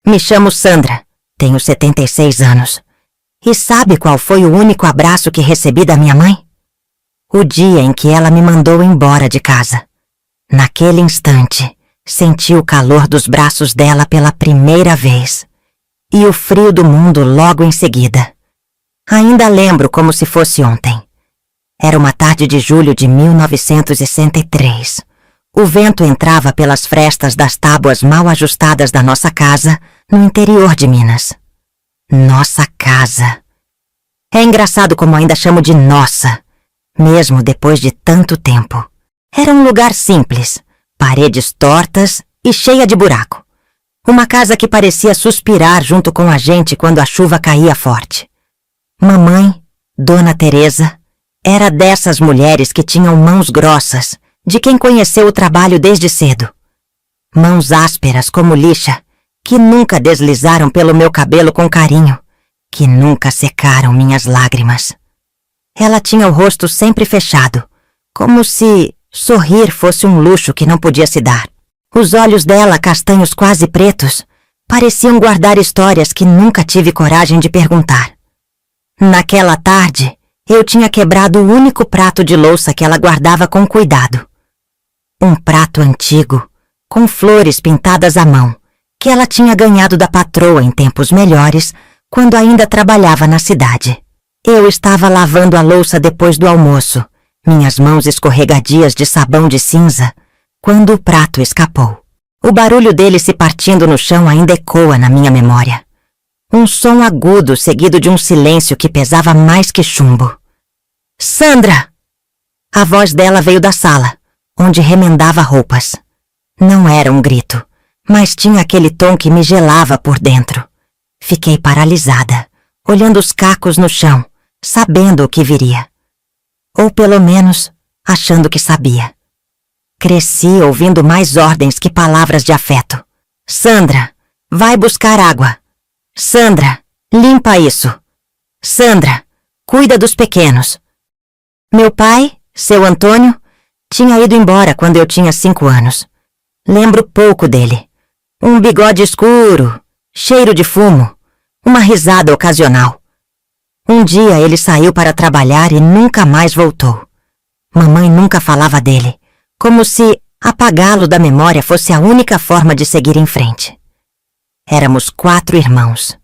Me chamo Sandra, tenho 76 anos. E sabe qual foi o único abraço que recebi da minha mãe? O dia em que ela me mandou embora de casa. Naquele instante, senti o calor dos braços dela pela primeira vez. E o frio do mundo logo em seguida. Ainda lembro como se fosse ontem. Era uma tarde de julho de 1963. O vento entrava pelas frestas das tábuas mal ajustadas da nossa casa, no interior de Minas. Nossa casa. É engraçado como ainda chamo de nossa, mesmo depois de tanto tempo. Era um lugar simples, paredes tortas e cheia de buraco. Uma casa que parecia suspirar junto com a gente quando a chuva caía forte. Mamãe, Dona Teresa, era dessas mulheres que tinham mãos grossas, de quem conheceu o trabalho desde cedo. Mãos ásperas como lixa, que nunca deslizaram pelo meu cabelo com carinho, que nunca secaram minhas lágrimas. Ela tinha o rosto sempre fechado, como se sorrir fosse um luxo que não podia se dar. Os olhos dela, castanhos quase pretos, pareciam guardar histórias que nunca tive coragem de perguntar. Naquela tarde, eu tinha quebrado o único prato de louça que ela guardava com cuidado. Um prato antigo, com flores pintadas à mão, que ela tinha ganhado da patroa em tempos melhores, quando ainda trabalhava na cidade. Eu estava lavando a louça depois do almoço, minhas mãos escorregadias de sabão de cinza, quando o prato escapou. O barulho dele se partindo no chão ainda ecoa na minha memória. Um som agudo seguido de um silêncio que pesava mais que chumbo. Sandra! A voz dela veio da sala, onde remendava roupas. Não era um grito, mas tinha aquele tom que me gelava por dentro. Fiquei paralisada, olhando os cacos no chão, sabendo o que viria. Ou pelo menos, achando que sabia. Cresci ouvindo mais ordens que palavras de afeto. Sandra, vai buscar água. Sandra, limpa isso. Sandra, cuida dos pequenos. Meu pai, seu Antônio, tinha ido embora quando eu tinha 5 anos. Lembro pouco dele. Um bigode escuro, cheiro de fumo, uma risada ocasional. Um dia ele saiu para trabalhar e nunca mais voltou. Mamãe nunca falava dele, como se apagá-lo da memória fosse a única forma de seguir em frente. Éramos 4 irmãos.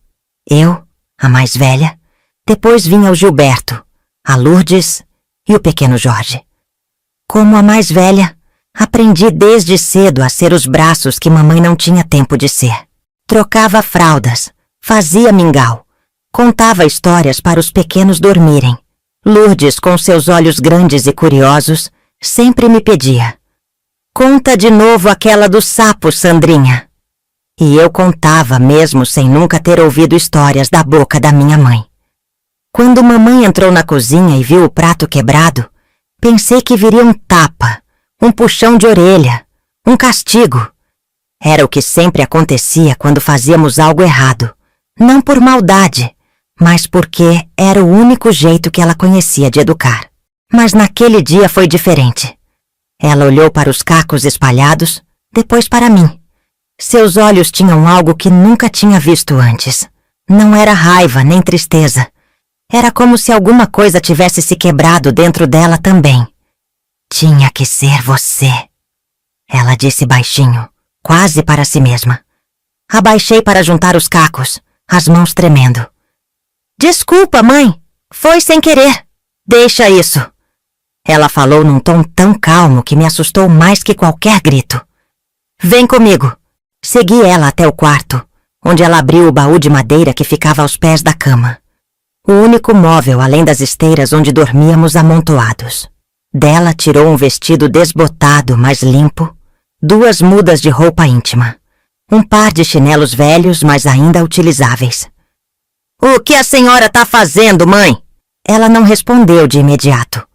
Eu, a mais velha, depois vinha o Gilberto, a Lourdes e o pequeno Jorge. Como a mais velha, aprendi desde cedo a ser os braços que mamãe não tinha tempo de ser. Trocava fraldas, fazia mingau, contava histórias para os pequenos dormirem. Lourdes, com seus olhos grandes e curiosos, sempre me pedia: conta de novo aquela do sapo, Sandrinha. E eu contava mesmo sem nunca ter ouvido histórias da boca da minha mãe. Quando mamãe entrou na cozinha e viu o prato quebrado, pensei que viria um tapa, um puxão de orelha, um castigo. Era o que sempre acontecia quando fazíamos algo errado, não por maldade, mas porque era o único jeito que ela conhecia de educar. Mas naquele dia foi diferente. Ela olhou para os cacos espalhados, depois para mim. Seus olhos tinham algo que nunca tinha visto antes. Não era raiva nem tristeza. Era como se alguma coisa tivesse se quebrado dentro dela também. Tinha que ser você, ela disse baixinho, quase para si mesma. Abaixei para juntar os cacos, as mãos tremendo. Desculpa, mãe, foi sem querer. Deixa isso. Ela falou num tom tão calmo que me assustou mais que qualquer grito. Vem comigo. Segui ela até o quarto, onde ela abriu o baú de madeira que ficava aos pés da cama. O único móvel além das esteiras onde dormíamos amontoados. Dela tirou um vestido desbotado, mas limpo, 2 mudas de roupa íntima, um par de chinelos velhos, mas ainda utilizáveis. O que a senhora tá fazendo, mãe? Ela não respondeu de imediato.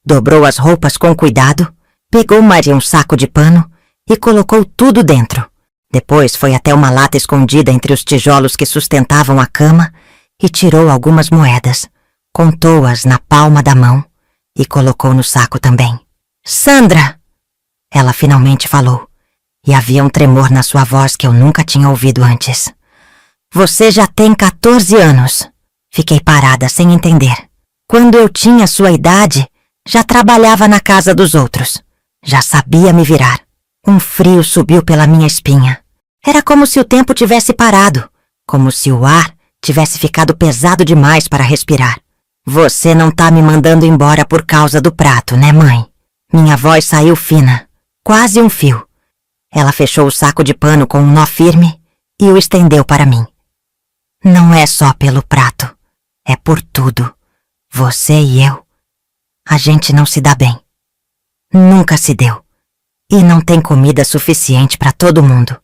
Dobrou as roupas com cuidado, pegou mais um saco de pano e colocou tudo dentro. Depois foi até uma lata escondida entre os tijolos que sustentavam a cama e tirou algumas moedas, contou-as na palma da mão e colocou no saco também. Sandra! Ela finalmente falou, e havia um tremor na sua voz que eu nunca tinha ouvido antes. Você já tem 14 anos. Fiquei parada sem entender. Quando eu tinha sua idade, já trabalhava na casa dos outros. Já sabia me virar. Um frio subiu pela minha espinha. Era como se o tempo tivesse parado, como se o ar tivesse ficado pesado demais para respirar. Você não tá me mandando embora por causa do prato, né, mãe? Minha voz saiu fina, quase um fio. Ela fechou o saco de pano com um nó firme e o estendeu para mim. Não é só pelo prato, é por tudo. Você e eu. A gente não se dá bem. Nunca se deu. E não tem comida suficiente para todo mundo.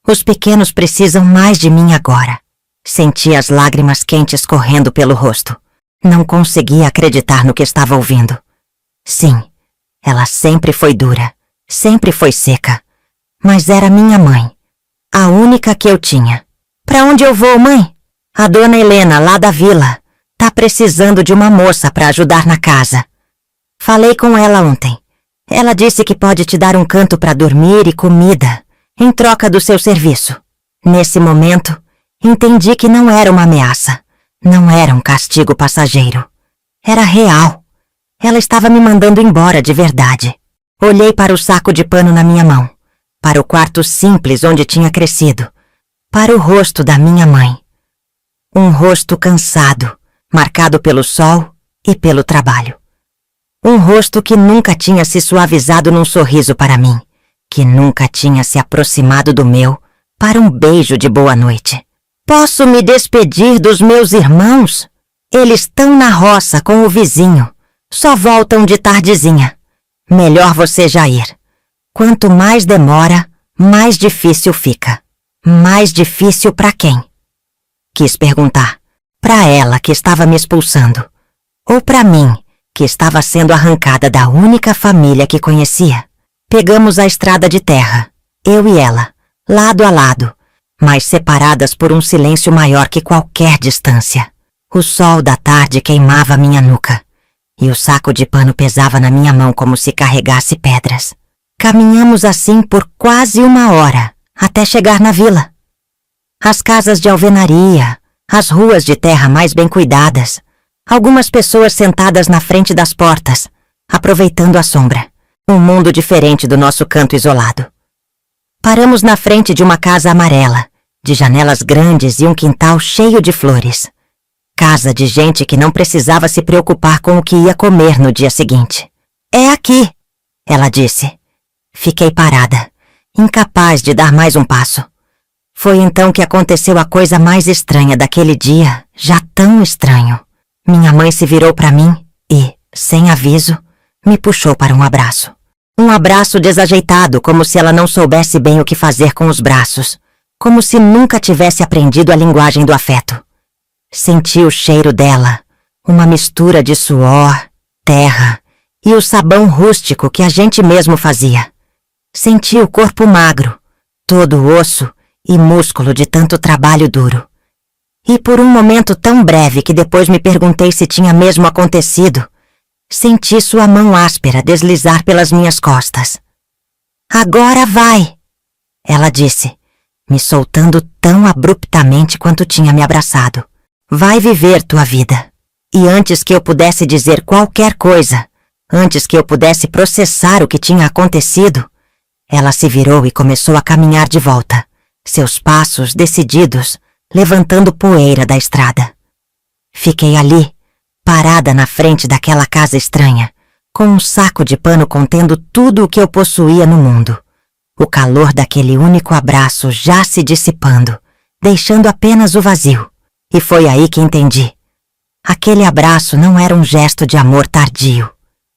Os pequenos precisam mais de mim agora. Senti as lágrimas quentes correndo pelo rosto. Não conseguia acreditar no que estava ouvindo. Sim, ela sempre foi dura, sempre foi seca. Mas era minha mãe, a única que eu tinha. Pra onde eu vou, mãe? A dona Helena, lá da vila, tá precisando de uma moça para ajudar na casa. Falei com ela ontem. Ela disse que pode te dar um canto para dormir e comida, em troca do seu serviço. Nesse momento, entendi que não era uma ameaça, não era um castigo passageiro. Era real. Ela estava me mandando embora de verdade. Olhei para o saco de pano na minha mão, para o quarto simples onde tinha crescido, para o rosto da minha mãe. Um rosto cansado, marcado pelo sol e pelo trabalho. Um rosto que nunca tinha se suavizado num sorriso para mim, que nunca tinha se aproximado do meu para um beijo de boa noite. Posso me despedir dos meus irmãos? Eles estão na roça com o vizinho. Só voltam de tardezinha. Melhor você já ir. Quanto mais demora, mais difícil fica. Mais difícil para quem? Quis perguntar. Para ela que estava me expulsando. Ou para mim, que estava sendo arrancada da única família que conhecia. Pegamos a estrada de terra, eu e ela, lado a lado, mas separadas por um silêncio maior que qualquer distância. O sol da tarde queimava minha nuca, e o saco de pano pesava na minha mão como se carregasse pedras. Caminhamos assim por quase 1 hora, até chegar na vila. As casas de alvenaria, as ruas de terra mais bem cuidadas, algumas pessoas sentadas na frente das portas, aproveitando a sombra. Um mundo diferente do nosso canto isolado. Paramos na frente de uma casa amarela, de janelas grandes e um quintal cheio de flores. Casa de gente que não precisava se preocupar com o que ia comer no dia seguinte. É aqui, ela disse. Fiquei parada, incapaz de dar mais um passo. Foi então que aconteceu a coisa mais estranha daquele dia, já tão estranho. Minha mãe se virou para mim e, sem aviso, me puxou para um abraço. Um abraço desajeitado, como se ela não soubesse bem o que fazer com os braços, como se nunca tivesse aprendido a linguagem do afeto. Senti o cheiro dela, uma mistura de suor, terra e o sabão rústico que a gente mesmo fazia. Senti o corpo magro, todo osso e músculo de tanto trabalho duro. E por um momento tão breve que depois me perguntei se tinha mesmo acontecido, senti sua mão áspera deslizar pelas minhas costas. Agora vai, ela disse, me soltando tão abruptamente quanto tinha me abraçado. Vai viver tua vida. E antes que eu pudesse dizer qualquer coisa, antes que eu pudesse processar o que tinha acontecido, ela se virou e começou a caminhar de volta, seus passos decididos, levantando poeira da estrada. Fiquei ali, parada na frente daquela casa estranha, com um saco de pano contendo tudo o que eu possuía no mundo. O calor daquele único abraço já se dissipando, deixando apenas o vazio. E foi aí que entendi. Aquele abraço não era um gesto de amor tardio.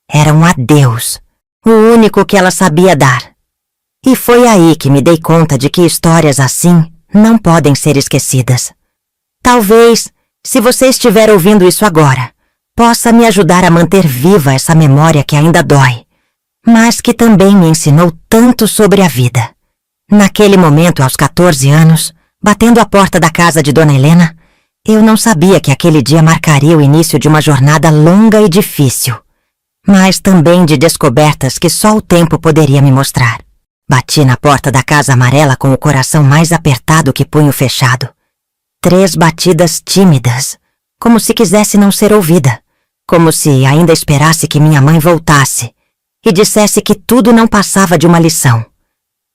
Era um adeus, o único que ela sabia dar. E foi aí que me dei conta de que histórias assim não podem ser esquecidas. Talvez, se você estiver ouvindo isso agora, possa me ajudar a manter viva essa memória que ainda dói, mas que também me ensinou tanto sobre a vida. Naquele momento, aos 14 anos, batendo a porta da casa de Dona Helena, eu não sabia que aquele dia marcaria o início de uma jornada longa e difícil, mas também de descobertas que só o tempo poderia me mostrar. Bati na porta da casa amarela com o coração mais apertado que punho fechado. 3 batidas tímidas, como se quisesse não ser ouvida, como se ainda esperasse que minha mãe voltasse e dissesse que tudo não passava de uma lição.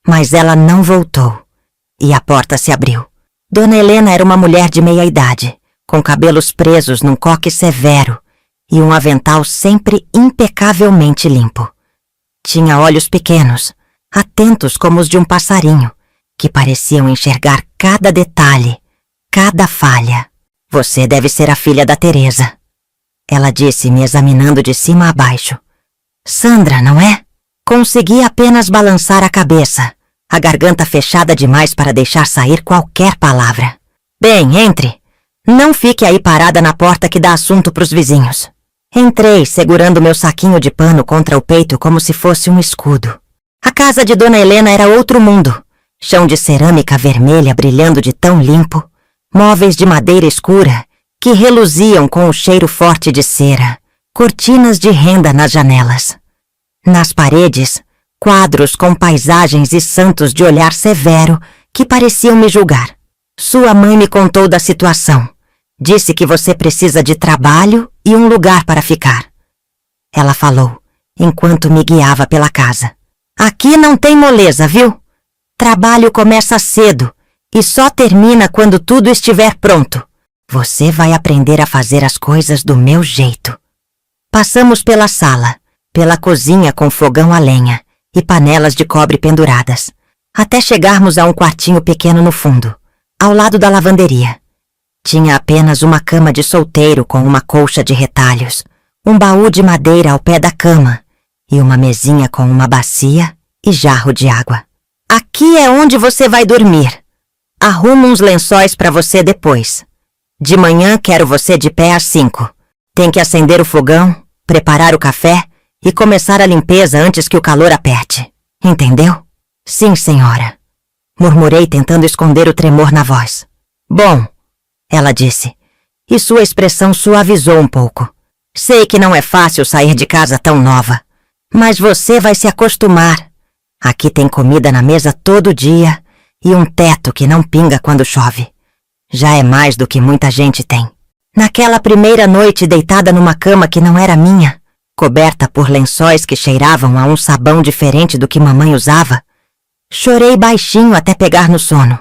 Mas ela não voltou e a porta se abriu. Dona Helena era uma mulher de meia-idade, com cabelos presos num coque severo e um avental sempre impecavelmente limpo. Tinha olhos pequenos, atentos como os de um passarinho, que pareciam enxergar cada detalhe, cada falha. Você deve ser a filha da Teresa, ela disse, me examinando de cima a baixo. Sandra, não é? Consegui apenas balançar a cabeça, a garganta fechada demais para deixar sair qualquer palavra. Bem, entre. Não fique aí parada na porta que dá assunto para os vizinhos. Entrei, segurando meu saquinho de pano contra o peito como se fosse um escudo. A casa de Dona Helena era outro mundo. Chão de cerâmica vermelha brilhando de tão limpo, móveis de madeira escura que reluziam com o cheiro forte de cera, cortinas de renda nas janelas. Nas paredes, quadros com paisagens e santos de olhar severo que pareciam me julgar. Sua mãe me contou da situação. Disse que você precisa de trabalho e um lugar para ficar. Ela falou, enquanto me guiava pela casa. Aqui não tem moleza, viu? Trabalho começa cedo e só termina quando tudo estiver pronto. Você vai aprender a fazer as coisas do meu jeito. Passamos pela sala, pela cozinha com fogão a lenha e panelas de cobre penduradas, até chegarmos a um quartinho pequeno no fundo, ao lado da lavanderia. Tinha apenas uma cama de solteiro com uma colcha de retalhos, um baú de madeira ao pé da cama e uma mesinha com uma bacia e jarro de água. Aqui é onde você vai dormir. Arrumo uns lençóis para você depois. De manhã quero você de pé às 5. Tem que acender o fogão, preparar o café e começar a limpeza antes que o calor aperte. Entendeu? Sim, senhora. Murmurei tentando esconder o tremor na voz. Bom, ela disse, e sua expressão suavizou um pouco. Sei que não é fácil sair de casa tão nova, mas você vai se acostumar. Aqui tem comida na mesa todo dia e um teto que não pinga quando chove. Já é mais do que muita gente tem. Naquela primeira noite deitada numa cama que não era minha, coberta por lençóis que cheiravam a um sabão diferente do que mamãe usava, chorei baixinho até pegar no sono.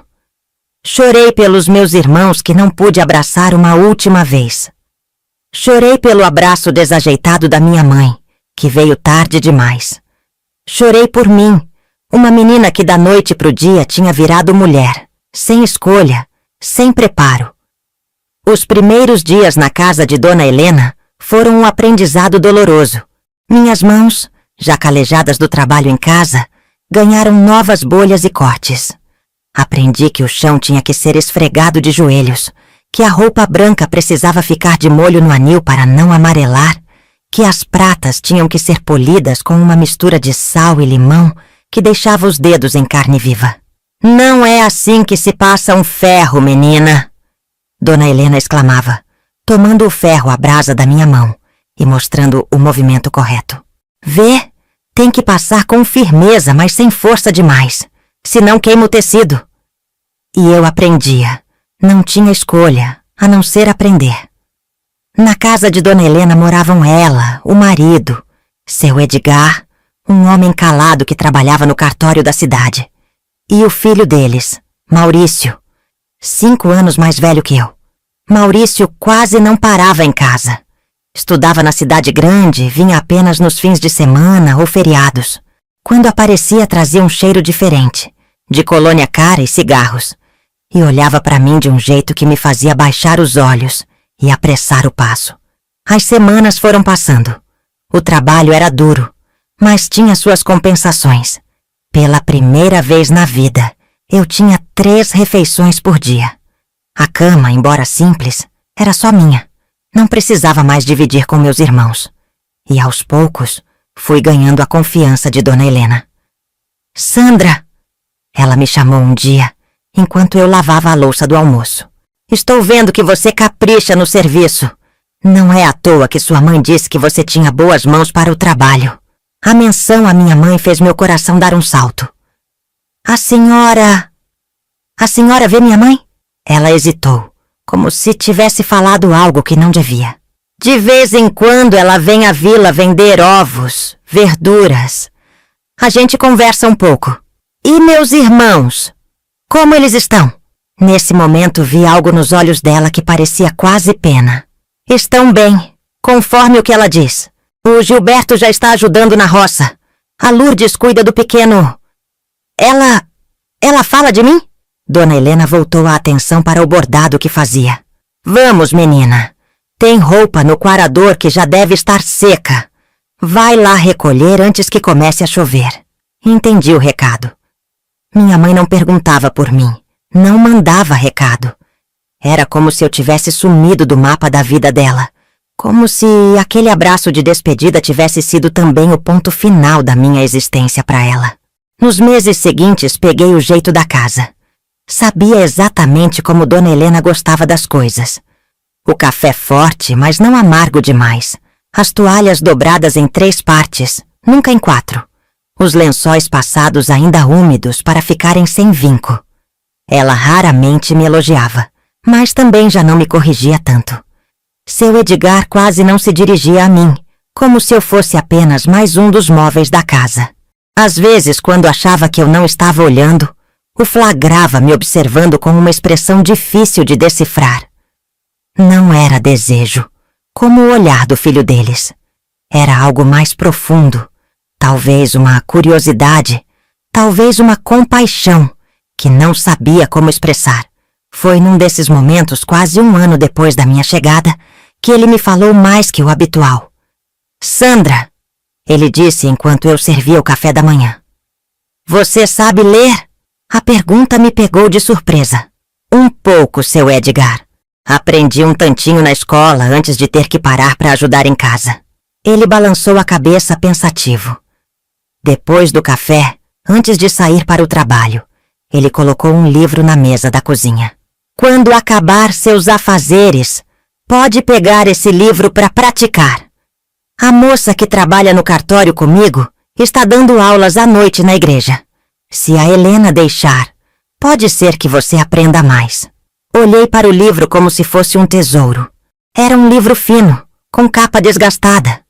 Chorei pelos meus irmãos que não pude abraçar uma última vez. Chorei pelo abraço desajeitado da minha mãe, que veio tarde demais. Chorei por mim, uma menina que da noite pro dia tinha virado mulher, sem escolha, sem preparo. Os primeiros dias na casa de Dona Helena foram um aprendizado doloroso. Minhas mãos, já calejadas do trabalho em casa, ganharam novas bolhas e cortes. Aprendi que o chão tinha que ser esfregado de joelhos, que a roupa branca precisava ficar de molho no anil para não amarelar, que as pratas tinham que ser polidas com uma mistura de sal e limão que deixava os dedos em carne viva. Não é assim que se passa um ferro, menina! Dona Helena exclamava, tomando o ferro à brasa da minha mão e mostrando o movimento correto. Vê? Tem que passar com firmeza, mas sem força demais. Senão queima o tecido. E eu aprendia. Não tinha escolha, a não ser aprender. Na casa de Dona Helena moravam ela, o marido, seu Edgar, um homem calado que trabalhava no cartório da cidade, e o filho deles, Maurício, 5 anos mais velho que eu. Maurício quase não parava em casa. Estudava na cidade grande, vinha apenas nos fins de semana ou feriados. Quando aparecia, trazia um cheiro diferente, de colônia cara e cigarros, e olhava para mim de um jeito que me fazia baixar os olhos e apressar o passo. As semanas foram passando. O trabalho era duro, mas tinha suas compensações. Pela primeira vez na vida, eu tinha 3 refeições por dia. A cama, embora simples, era só minha. Não precisava mais dividir com meus irmãos. E aos poucos, fui ganhando a confiança de Dona Helena. Sandra! Ela me chamou um dia, enquanto eu lavava a louça do almoço. Estou vendo que você capricha no serviço. Não é à toa que sua mãe disse que você tinha boas mãos para o trabalho. A menção à minha mãe fez meu coração dar um salto. A senhora vê minha mãe? Ela hesitou, como se tivesse falado algo que não devia. De vez em quando ela vem à vila vender ovos, verduras. A gente conversa um pouco. E meus irmãos? Como eles estão? Nesse momento vi algo nos olhos dela que parecia quase pena. Estão bem, conforme o que ela diz. O Gilberto já está ajudando na roça. A Lourdes cuida do pequeno. Ela fala de mim? Dona Helena voltou a atenção para o bordado que fazia. Vamos, menina. Tem roupa no quarador que já deve estar seca. Vai lá recolher antes que comece a chover. Entendi o recado. Minha mãe não perguntava por mim. Não mandava recado. Era como se eu tivesse sumido do mapa da vida dela. Como se aquele abraço de despedida tivesse sido também o ponto final da minha existência para ela. Nos meses seguintes, peguei o jeito da casa. Sabia exatamente como Dona Helena gostava das coisas. O café forte, mas não amargo demais. As toalhas dobradas em 3 partes, nunca em 4. Os lençóis passados ainda úmidos para ficarem sem vinco. Ela raramente me elogiava, mas também já não me corrigia tanto. Seu Edgar quase não se dirigia a mim, como se eu fosse apenas mais um dos móveis da casa. Às vezes, quando achava que eu não estava olhando, o flagrava me observando com uma expressão difícil de decifrar. Não era desejo, como o olhar do filho deles. Era algo mais profundo, talvez uma curiosidade, talvez uma compaixão, que não sabia como expressar. Foi num desses momentos, quase 1 ano depois da minha chegada, que ele me falou mais que o habitual. Sandra, ele disse enquanto eu servia o café da manhã. Você sabe ler? A pergunta me pegou de surpresa. Um pouco, seu Edgar. Aprendi um tantinho na escola antes de ter que parar para ajudar em casa. Ele balançou a cabeça pensativo. Depois do café, antes de sair para o trabalho, ele colocou um livro na mesa da cozinha. Quando acabar seus afazeres, pode pegar esse livro para praticar. A moça que trabalha no cartório comigo está dando aulas à noite na igreja. Se a Helena deixar, pode ser que você aprenda mais. Olhei para o livro como se fosse um tesouro. Era um livro fino, com capa desgastada.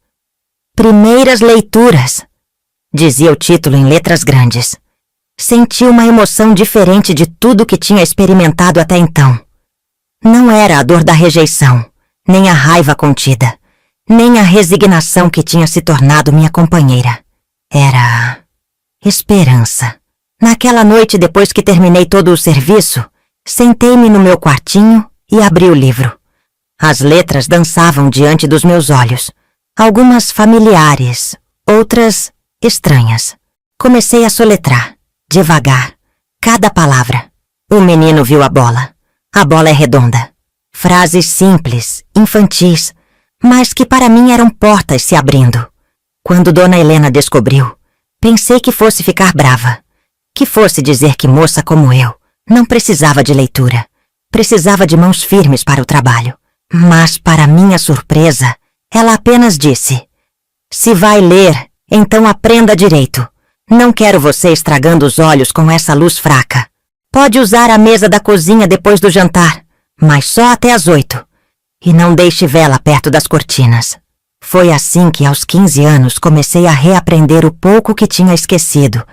Primeiras leituras, dizia o título em letras grandes. Senti uma emoção diferente de tudo que tinha experimentado até então. Não era a dor da rejeição, nem a raiva contida, nem a resignação que tinha se tornado minha companheira. Era esperança. Naquela noite, depois que terminei todo o serviço, sentei-me no meu quartinho e abri o livro. As letras dançavam diante dos meus olhos, algumas familiares, outras estranhas. Comecei a soletrar, devagar, cada palavra. O menino viu a bola. A bola é redonda. Frases simples, infantis, mas que para mim eram portas se abrindo. Quando Dona Helena descobriu, pensei que fosse ficar brava. Que fosse dizer que moça como eu não precisava de leitura, precisava de mãos firmes para o trabalho. Mas, para minha surpresa, ela apenas disse: se vai ler, então aprenda direito. Não quero você estragando os olhos com essa luz fraca. Pode usar a mesa da cozinha depois do jantar, mas só até às 8. E não deixe vela perto das cortinas. Foi assim que, aos 15 anos, comecei a reaprender o pouco que tinha esquecido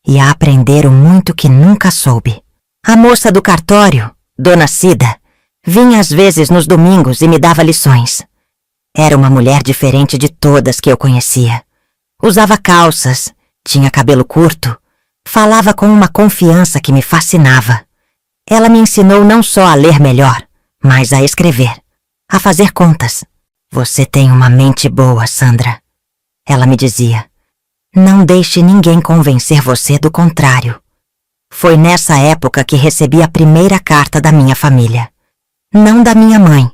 e a aprender o muito que nunca soube. A moça do cartório, Dona Cida, vinha às vezes nos domingos e me dava lições. Era uma mulher diferente de todas que eu conhecia. Usava calças, tinha cabelo curto, falava com uma confiança que me fascinava. Ela me ensinou não só a ler melhor, mas a escrever, a fazer contas. Você tem uma mente boa, Sandra. Ela me dizia. Não deixe ninguém convencer você do contrário. Foi nessa época que recebi a primeira carta da minha família. Não da minha mãe.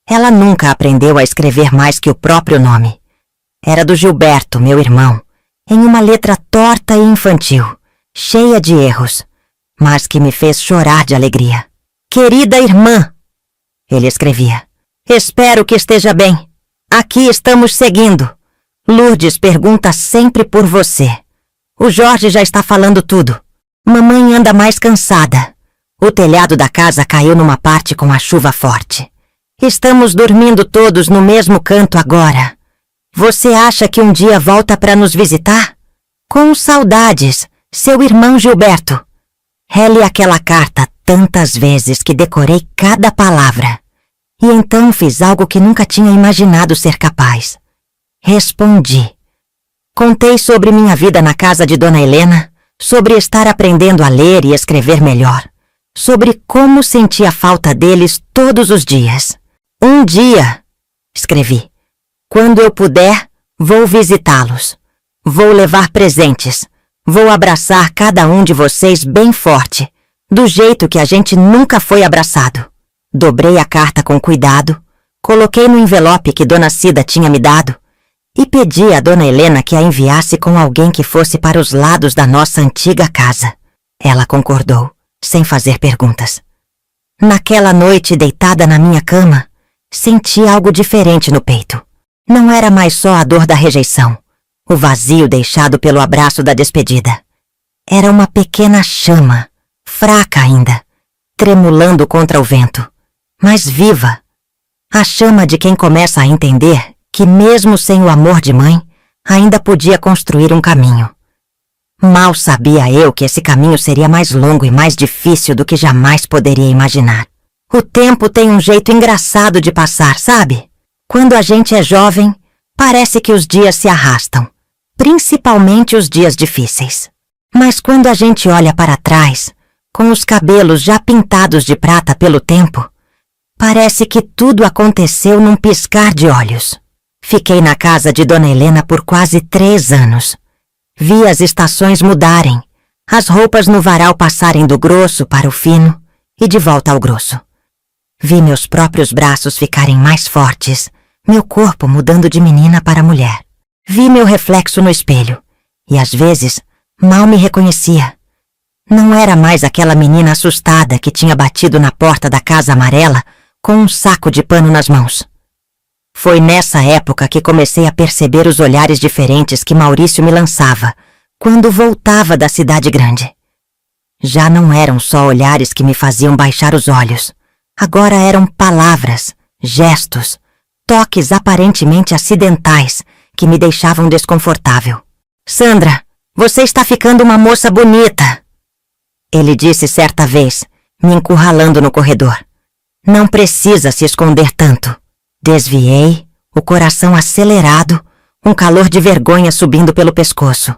Ela nunca aprendeu a escrever mais que o próprio nome. Era do Gilberto, meu irmão, em uma letra torta e infantil, cheia de erros, mas que me fez chorar de alegria. Querida irmã, ele escrevia. Espero que esteja bem. Aqui estamos seguindo. Lourdes pergunta sempre por você. O Jorge já está falando tudo. Mamãe anda mais cansada. O telhado da casa caiu numa parte com a chuva forte. Estamos dormindo todos no mesmo canto agora. Você acha que um dia volta para nos visitar? Com saudades, seu irmão Gilberto. Reli aquela carta tantas vezes que decorei cada palavra. E então fiz algo que nunca tinha imaginado ser capaz. Respondi. Contei sobre minha vida na casa de Dona Helena, sobre estar aprendendo a ler e escrever melhor, sobre como sentia falta deles todos os dias. Um dia, escrevi, quando eu puder, vou visitá-los. Vou levar presentes. Vou abraçar cada um de vocês bem forte, do jeito que a gente nunca foi abraçado. Dobrei a carta com cuidado, coloquei no envelope que Dona Cida tinha me dado e pedi a Dona Helena que a enviasse com alguém que fosse para os lados da nossa antiga casa. Ela concordou, sem fazer perguntas. Naquela noite, deitada na minha cama, senti algo diferente no peito. Não era mais só a dor da rejeição, o vazio deixado pelo abraço da despedida. Era uma pequena chama, fraca ainda, tremulando contra o vento, mas viva. A chama de quem começa a entender que mesmo sem o amor de mãe, ainda podia construir um caminho. Mal sabia eu que esse caminho seria mais longo e mais difícil do que jamais poderia imaginar. O tempo tem um jeito engraçado de passar, sabe? Quando a gente é jovem, parece que os dias se arrastam, principalmente os dias difíceis. Mas quando a gente olha para trás, com os cabelos já pintados de prata pelo tempo, parece que tudo aconteceu num piscar de olhos. Fiquei na casa de Dona Helena por quase 3 anos. Vi as estações mudarem, as roupas no varal passarem do grosso para o fino e de volta ao grosso. Vi meus próprios braços ficarem mais fortes, meu corpo mudando de menina para mulher. Vi meu reflexo no espelho e, às vezes, mal me reconhecia. Não era mais aquela menina assustada que tinha batido na porta da casa amarela com um saco de pano nas mãos. Foi nessa época que comecei a perceber os olhares diferentes que Maurício me lançava quando voltava da cidade grande. Já não eram só olhares que me faziam baixar os olhos. Agora eram palavras, gestos, toques aparentemente acidentais que me deixavam desconfortável. Sandra, você está ficando uma moça bonita, ele disse certa vez, me encurralando no corredor. Não precisa se esconder tanto. Desviei, o coração acelerado, um calor de vergonha subindo pelo pescoço.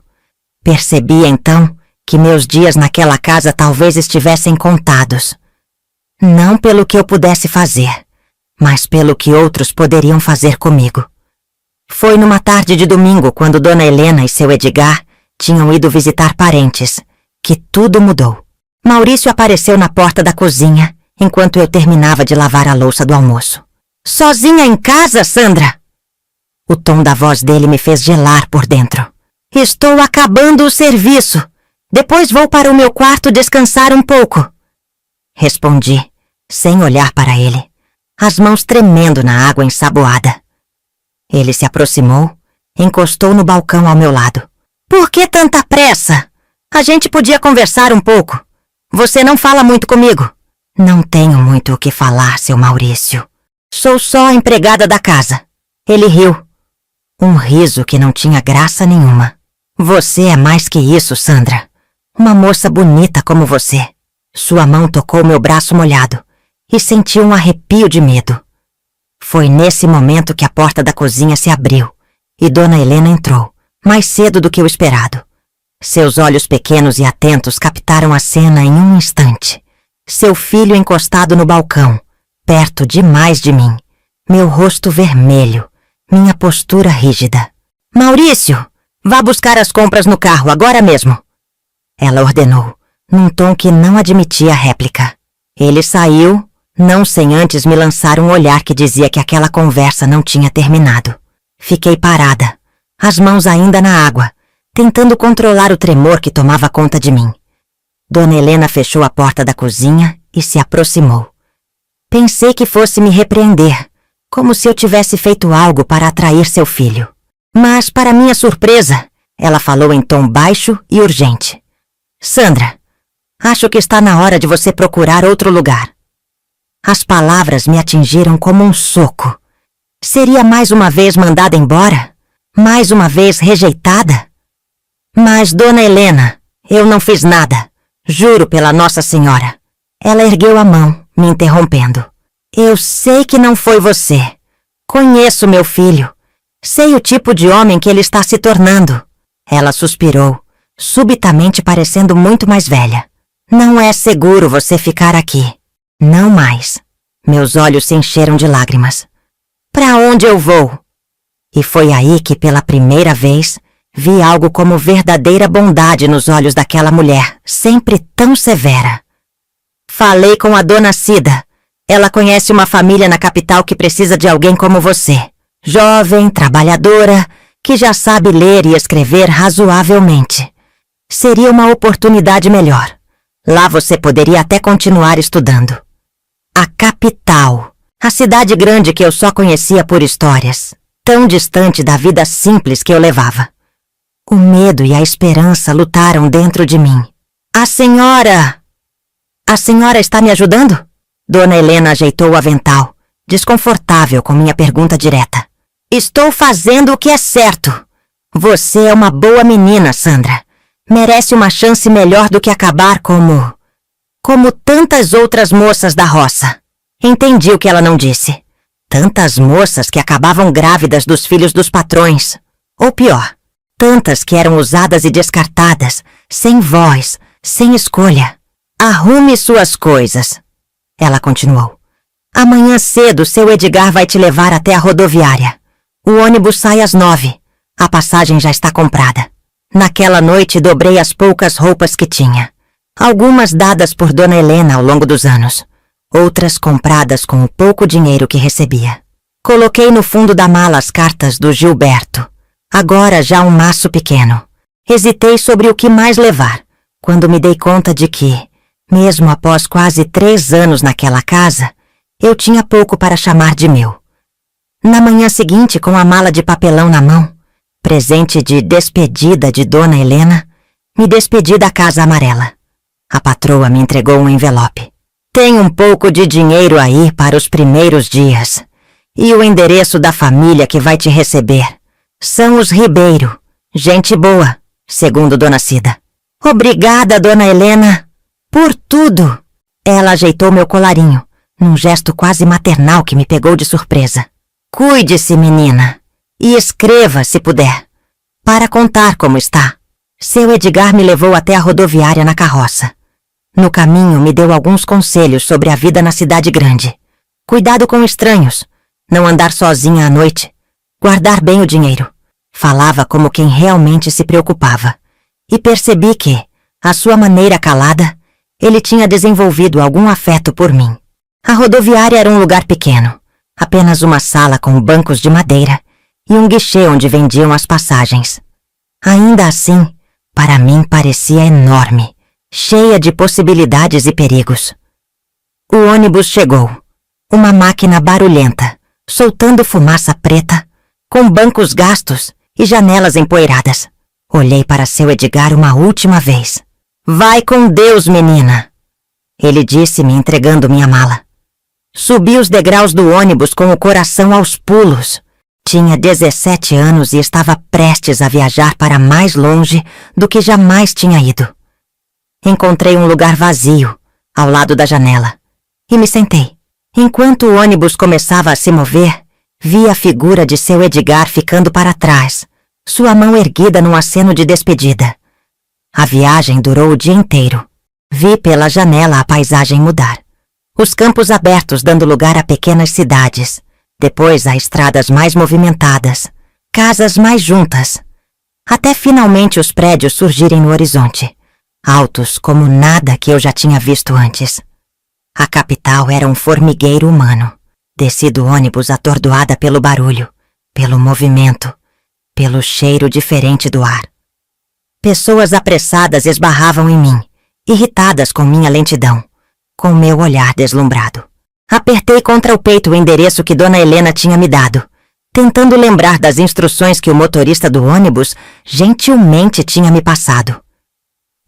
Percebi então que meus dias naquela casa talvez estivessem contados. Não pelo que eu pudesse fazer, mas pelo que outros poderiam fazer comigo. Foi numa tarde de domingo, quando Dona Helena e seu Edgar tinham ido visitar parentes, que tudo mudou. Maurício apareceu na porta da cozinha, enquanto eu terminava de lavar a louça do almoço. Sozinha em casa, Sandra? O tom da voz dele me fez gelar por dentro. Estou acabando o serviço. Depois vou para o meu quarto descansar um pouco. Respondi, sem olhar para ele, as mãos tremendo na água ensaboada. Ele se aproximou, encostou no balcão ao meu lado. Por que tanta pressa? A gente podia conversar um pouco. Você não fala muito comigo. Não tenho muito o que falar, seu Maurício. Sou só a empregada da casa. Ele riu. Um riso que não tinha graça nenhuma. Você é mais que isso, Sandra. Uma moça bonita como você. Sua mão tocou meu braço molhado e senti um arrepio de medo. Foi nesse momento que a porta da cozinha se abriu e Dona Helena entrou, mais cedo do que o esperado. Seus olhos pequenos e atentos captaram a cena em um instante. Seu filho encostado no balcão, perto demais de mim, meu rosto vermelho, minha postura rígida. Maurício, vá buscar as compras no carro agora mesmo. Ela ordenou, num tom que não admitia réplica. Ele saiu, não sem antes me lançar um olhar que dizia que aquela conversa não tinha terminado. Fiquei parada, as mãos ainda na água, tentando controlar o tremor que tomava conta de mim. Dona Helena fechou a porta da cozinha e se aproximou. Pensei que fosse me repreender, como se eu tivesse feito algo para atrair seu filho. Mas, para minha surpresa, ela falou em tom baixo e urgente. Sandra, Acho que está na hora de você procurar outro lugar. As palavras me atingiram como um soco. Seria mais uma vez mandada embora? Mais uma vez rejeitada? Mas, Dona Helena, eu não fiz nada. Juro pela Nossa Senhora. Ela ergueu a mão, me interrompendo. Eu sei que não foi você. Conheço meu filho. Sei o tipo de homem que ele está se tornando. Ela suspirou, subitamente parecendo muito mais velha. Não é seguro você ficar aqui. Não mais. Meus olhos se encheram de lágrimas. Para onde eu vou? E foi aí que, pela primeira vez, vi algo como verdadeira bondade nos olhos daquela mulher, sempre tão severa. Falei com a Dona Cida. Ela conhece uma família na capital que precisa de alguém como você. Jovem, trabalhadora, que já sabe ler e escrever razoavelmente. Seria uma oportunidade melhor. Lá você poderia até continuar estudando. A capital. A cidade grande que eu só conhecia por histórias. Tão distante da vida simples que eu levava. O medo e a esperança lutaram dentro de mim. A senhora está me ajudando? Dona Helena ajeitou o avental, desconfortável com minha pergunta direta. Estou fazendo o que é certo. Você é uma boa menina, Sandra. Merece uma chance melhor do que acabar como tantas outras moças da roça. Entendi o que ela não disse. Tantas moças que acabavam grávidas dos filhos dos patrões. Ou pior, tantas que eram usadas e descartadas, sem voz, sem escolha. Arrume suas coisas. Ela continuou. Amanhã cedo, seu Edgar vai te levar até a rodoviária. O ônibus sai às 9. A passagem já está comprada. Naquela noite dobrei as poucas roupas que tinha. Algumas dadas por Dona Helena ao longo dos anos. Outras compradas com o pouco dinheiro que recebia. Coloquei no fundo da mala as cartas do Gilberto. Agora já um maço pequeno. Hesitei sobre o que mais levar, quando me dei conta de que, mesmo após quase 3 anos naquela casa, eu tinha pouco para chamar de meu. Na manhã seguinte, com a mala de papelão na mão, presente de despedida de Dona Helena, me despedi da Casa Amarela. A patroa me entregou um envelope. Tem um pouco de dinheiro aí para os primeiros dias. E o endereço da família que vai te receber. São os Ribeiro. Gente boa, segundo Dona Cida. Obrigada, Dona Helena, por tudo. Ela ajeitou meu colarinho, num gesto quase maternal que me pegou de surpresa. Cuide-se, menina. E escreva, se puder, para contar como está. Seu Edgar me levou até a rodoviária na carroça. No caminho, me deu alguns conselhos sobre a vida na cidade grande. Cuidado com estranhos, não andar sozinha à noite, guardar bem o dinheiro. Falava como quem realmente se preocupava. E percebi que, à sua maneira calada, ele tinha desenvolvido algum afeto por mim. A rodoviária era um lugar pequeno, apenas uma sala com bancos de madeira e um guichê onde vendiam as passagens. Ainda assim, para mim parecia enorme, cheia de possibilidades e perigos. O ônibus chegou. Uma máquina barulhenta, soltando fumaça preta, com bancos gastos e janelas empoeiradas. Olhei para seu Edgar uma última vez. Vai com Deus, menina! Ele disse, me entregando minha mala. Subi os degraus do ônibus com o coração aos pulos. Tinha 17 anos e estava prestes a viajar para mais longe do que jamais tinha ido. Encontrei um lugar vazio, ao lado da janela, e me sentei. Enquanto o ônibus começava a se mover, vi a figura de seu Edgar ficando para trás, sua mão erguida num aceno de despedida. A viagem durou o dia inteiro. Vi pela janela a paisagem mudar. Os campos abertos dando lugar a pequenas cidades, depois a estradas mais movimentadas, casas mais juntas, até finalmente os prédios surgirem no horizonte, altos como nada que eu já tinha visto antes. A capital era um formigueiro humano. Desci do ônibus atordoada pelo barulho, pelo movimento, pelo cheiro diferente do ar. Pessoas apressadas esbarravam em mim, irritadas com minha lentidão, com meu olhar deslumbrado. Apertei contra o peito o endereço que Dona Helena tinha me dado, tentando lembrar das instruções que o motorista do ônibus gentilmente tinha me passado.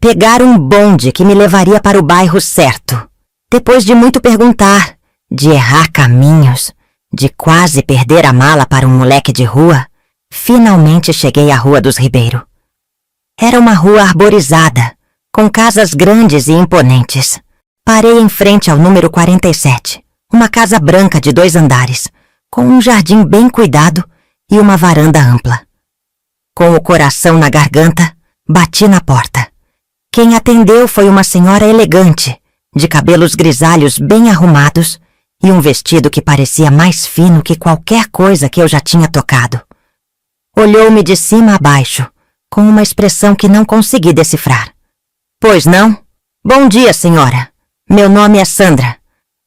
Pegar um bonde que me levaria para o bairro certo. Depois de muito perguntar, de errar caminhos, de quase perder a mala para um moleque de rua, finalmente cheguei à Rua dos Ribeiro. Era uma rua arborizada, com casas grandes e imponentes. Parei em frente ao número 47, uma casa branca de 2 andares, com um jardim bem cuidado e uma varanda ampla. Com o coração na garganta, bati na porta. Quem atendeu foi uma senhora elegante, de cabelos grisalhos bem arrumados e um vestido que parecia mais fino que qualquer coisa que eu já tinha tocado. Olhou-me de cima a baixo, com uma expressão que não consegui decifrar. Pois não? Bom dia, senhora. Meu nome é Sandra.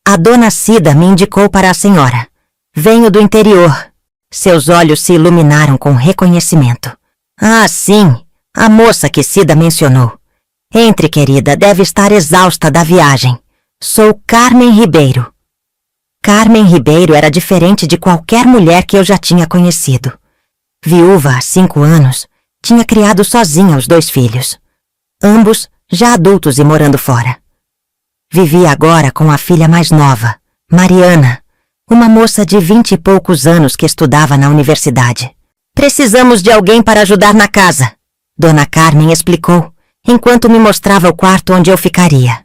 A dona Cida me indicou para a senhora. Venho do interior. Seus olhos se iluminaram com reconhecimento. Ah, sim, a moça que Cida mencionou. Entre, querida, deve estar exausta da viagem. Sou Carmen Ribeiro. Carmen Ribeiro era diferente de qualquer mulher que eu já tinha conhecido. Viúva há 5 anos, tinha criado sozinha os 2 filhos. Ambos já adultos e morando fora. Vivia agora com a filha mais nova, Mariana, uma moça de 20 e poucos anos que estudava na universidade. Precisamos de alguém para ajudar na casa, Dona Carmen explicou, enquanto me mostrava o quarto onde eu ficaria.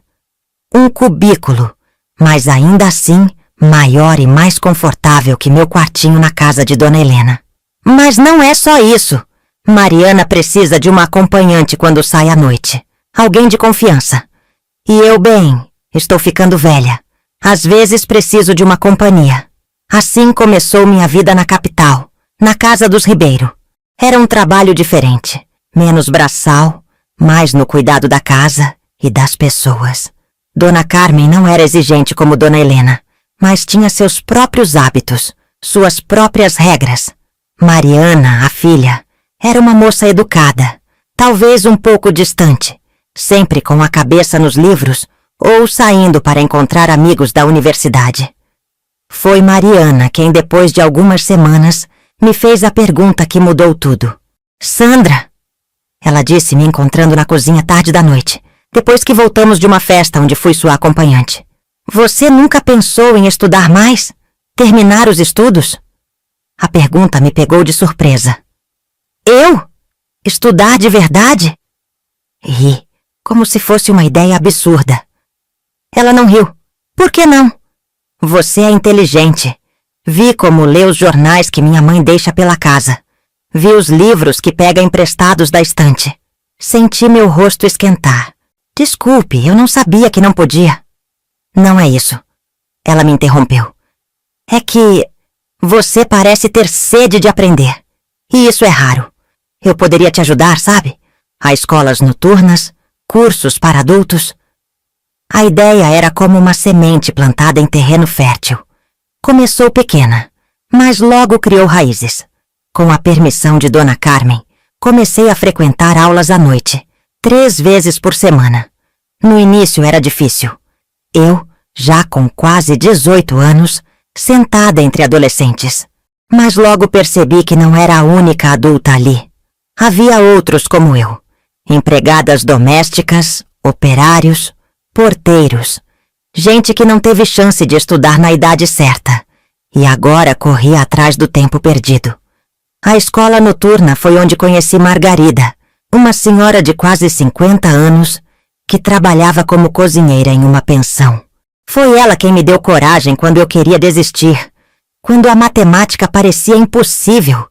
Um cubículo, mas ainda assim maior e mais confortável que meu quartinho na casa de Dona Helena. Mas não é só isso. Mariana precisa de uma acompanhante quando sai à noite. Alguém de confiança. E eu, bem, estou ficando velha. Às vezes preciso de uma companhia. Assim começou minha vida na capital, na casa dos Ribeiro. Era um trabalho diferente, menos braçal, mais no cuidado da casa e das pessoas. Dona Carmen não era exigente como Dona Helena, mas tinha seus próprios hábitos, suas próprias regras. Mariana, a filha, era uma moça educada, talvez um pouco distante, sempre com a cabeça nos livros ou saindo para encontrar amigos da universidade. Foi Mariana quem, depois de algumas semanas, me fez a pergunta que mudou tudo. Sandra, ela disse me encontrando na cozinha tarde da noite, depois que voltamos de uma festa onde fui sua acompanhante. Você nunca pensou em estudar mais? Terminar os estudos? A pergunta me pegou de surpresa. Eu? Estudar de verdade? Ri, como se fosse uma ideia absurda. Ela não riu. Por que não? Você é inteligente. Vi como lê os jornais que minha mãe deixa pela casa. Vi os livros que pega emprestados da estante. Senti meu rosto esquentar. Desculpe, eu não sabia que não podia. Não é isso. Ela me interrompeu. É que você parece ter sede de aprender. E isso é raro. Eu poderia te ajudar, sabe? Há escolas noturnas, cursos para adultos. A ideia era como uma semente plantada em terreno fértil. Começou pequena, mas logo criou raízes. Com a permissão de Dona Carmen, comecei a frequentar aulas à noite, 3 vezes por semana. No início era difícil. Eu, já com quase 18 anos, sentada entre adolescentes. Mas logo percebi que não era a única adulta ali. Havia outros como eu. Empregadas domésticas, operários, porteiros. Gente que não teve chance de estudar na idade certa. E agora corria atrás do tempo perdido. A escola noturna foi onde conheci Margarida, uma senhora de quase 50 anos, que trabalhava como cozinheira em uma pensão. Foi ela quem me deu coragem quando eu queria desistir, quando a matemática parecia impossível,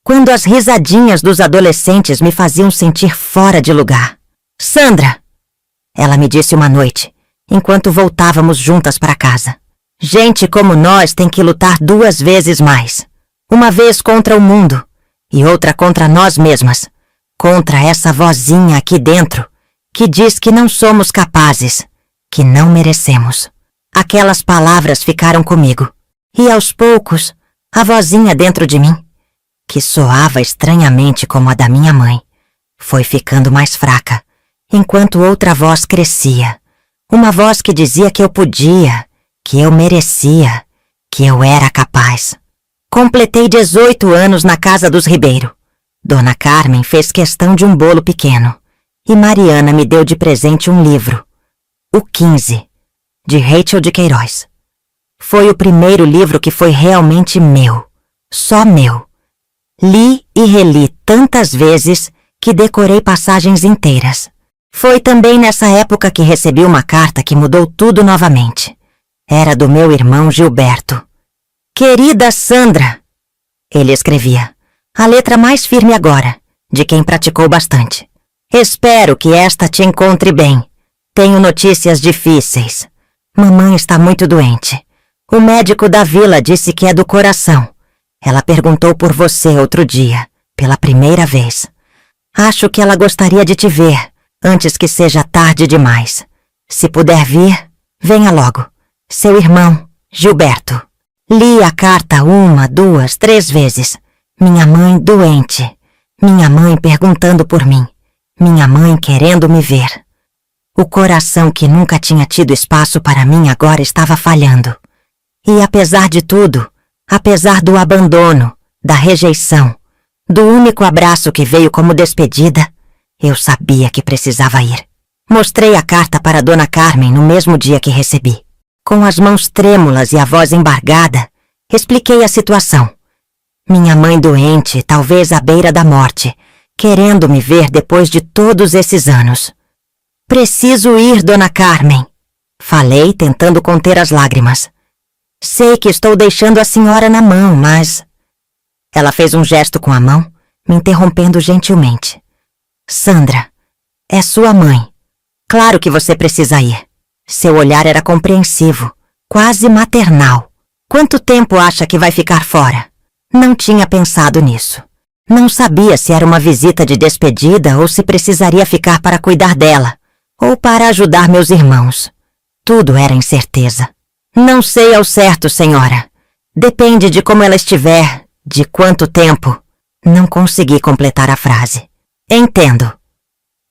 quando as risadinhas dos adolescentes me faziam sentir fora de lugar. Sandra, ela me disse uma noite, enquanto voltávamos juntas para casa. Gente como nós tem que lutar 2 vezes mais. Uma vez contra o mundo e outra contra nós mesmas, contra essa vozinha aqui dentro que diz que não somos capazes, que não merecemos. Aquelas palavras ficaram comigo e aos poucos a vozinha dentro de mim, que soava estranhamente como a da minha mãe, foi ficando mais fraca, enquanto outra voz crescia, uma voz que dizia que eu podia, que eu merecia, que eu era capaz. Completei 18 anos na casa dos Ribeiro. Dona Carmen fez questão de um bolo pequeno, e Mariana me deu de presente um livro, O 15, de Rachel de Queiroz. Foi o primeiro livro que foi realmente meu, só meu. Li e reli tantas vezes que decorei passagens inteiras. Foi também nessa época que recebi uma carta que mudou tudo novamente. Era do meu irmão Gilberto. Querida Sandra, ele escrevia, a letra mais firme agora, de quem praticou bastante. Espero que esta te encontre bem. Tenho notícias difíceis. Mamãe está muito doente. O médico da vila disse que é do coração. Ela perguntou por você outro dia, pela primeira vez. Acho que ela gostaria de te ver, antes que seja tarde demais. Se puder vir, venha logo. Seu irmão, Gilberto. Li a carta 1, 2, 3 vezes. Minha mãe doente. Minha mãe perguntando por mim. Minha mãe querendo me ver. O coração que nunca tinha tido espaço para mim agora estava falhando. E apesar de tudo, apesar do abandono, da rejeição, do único abraço que veio como despedida, eu sabia que precisava ir. Mostrei a carta para Dona Carmen no mesmo dia que recebi. Com as mãos trêmulas e a voz embargada, expliquei a situação. Minha mãe doente, talvez à beira da morte, querendo me ver depois de todos esses anos. Preciso ir, Dona Carmen, falei, tentando conter as lágrimas. Sei que estou deixando a senhora na mão, mas... Ela fez um gesto com a mão, me interrompendo gentilmente. Sandra, é sua mãe. Claro que você precisa ir. Seu olhar era compreensivo, quase maternal. Quanto tempo acha que vai ficar fora? Não tinha pensado nisso. Não sabia se era uma visita de despedida ou se precisaria ficar para cuidar dela, ou para ajudar meus irmãos. Tudo era incerteza. Não sei ao certo, senhora. Depende de como ela estiver, de quanto tempo. Não consegui completar a frase. Entendo.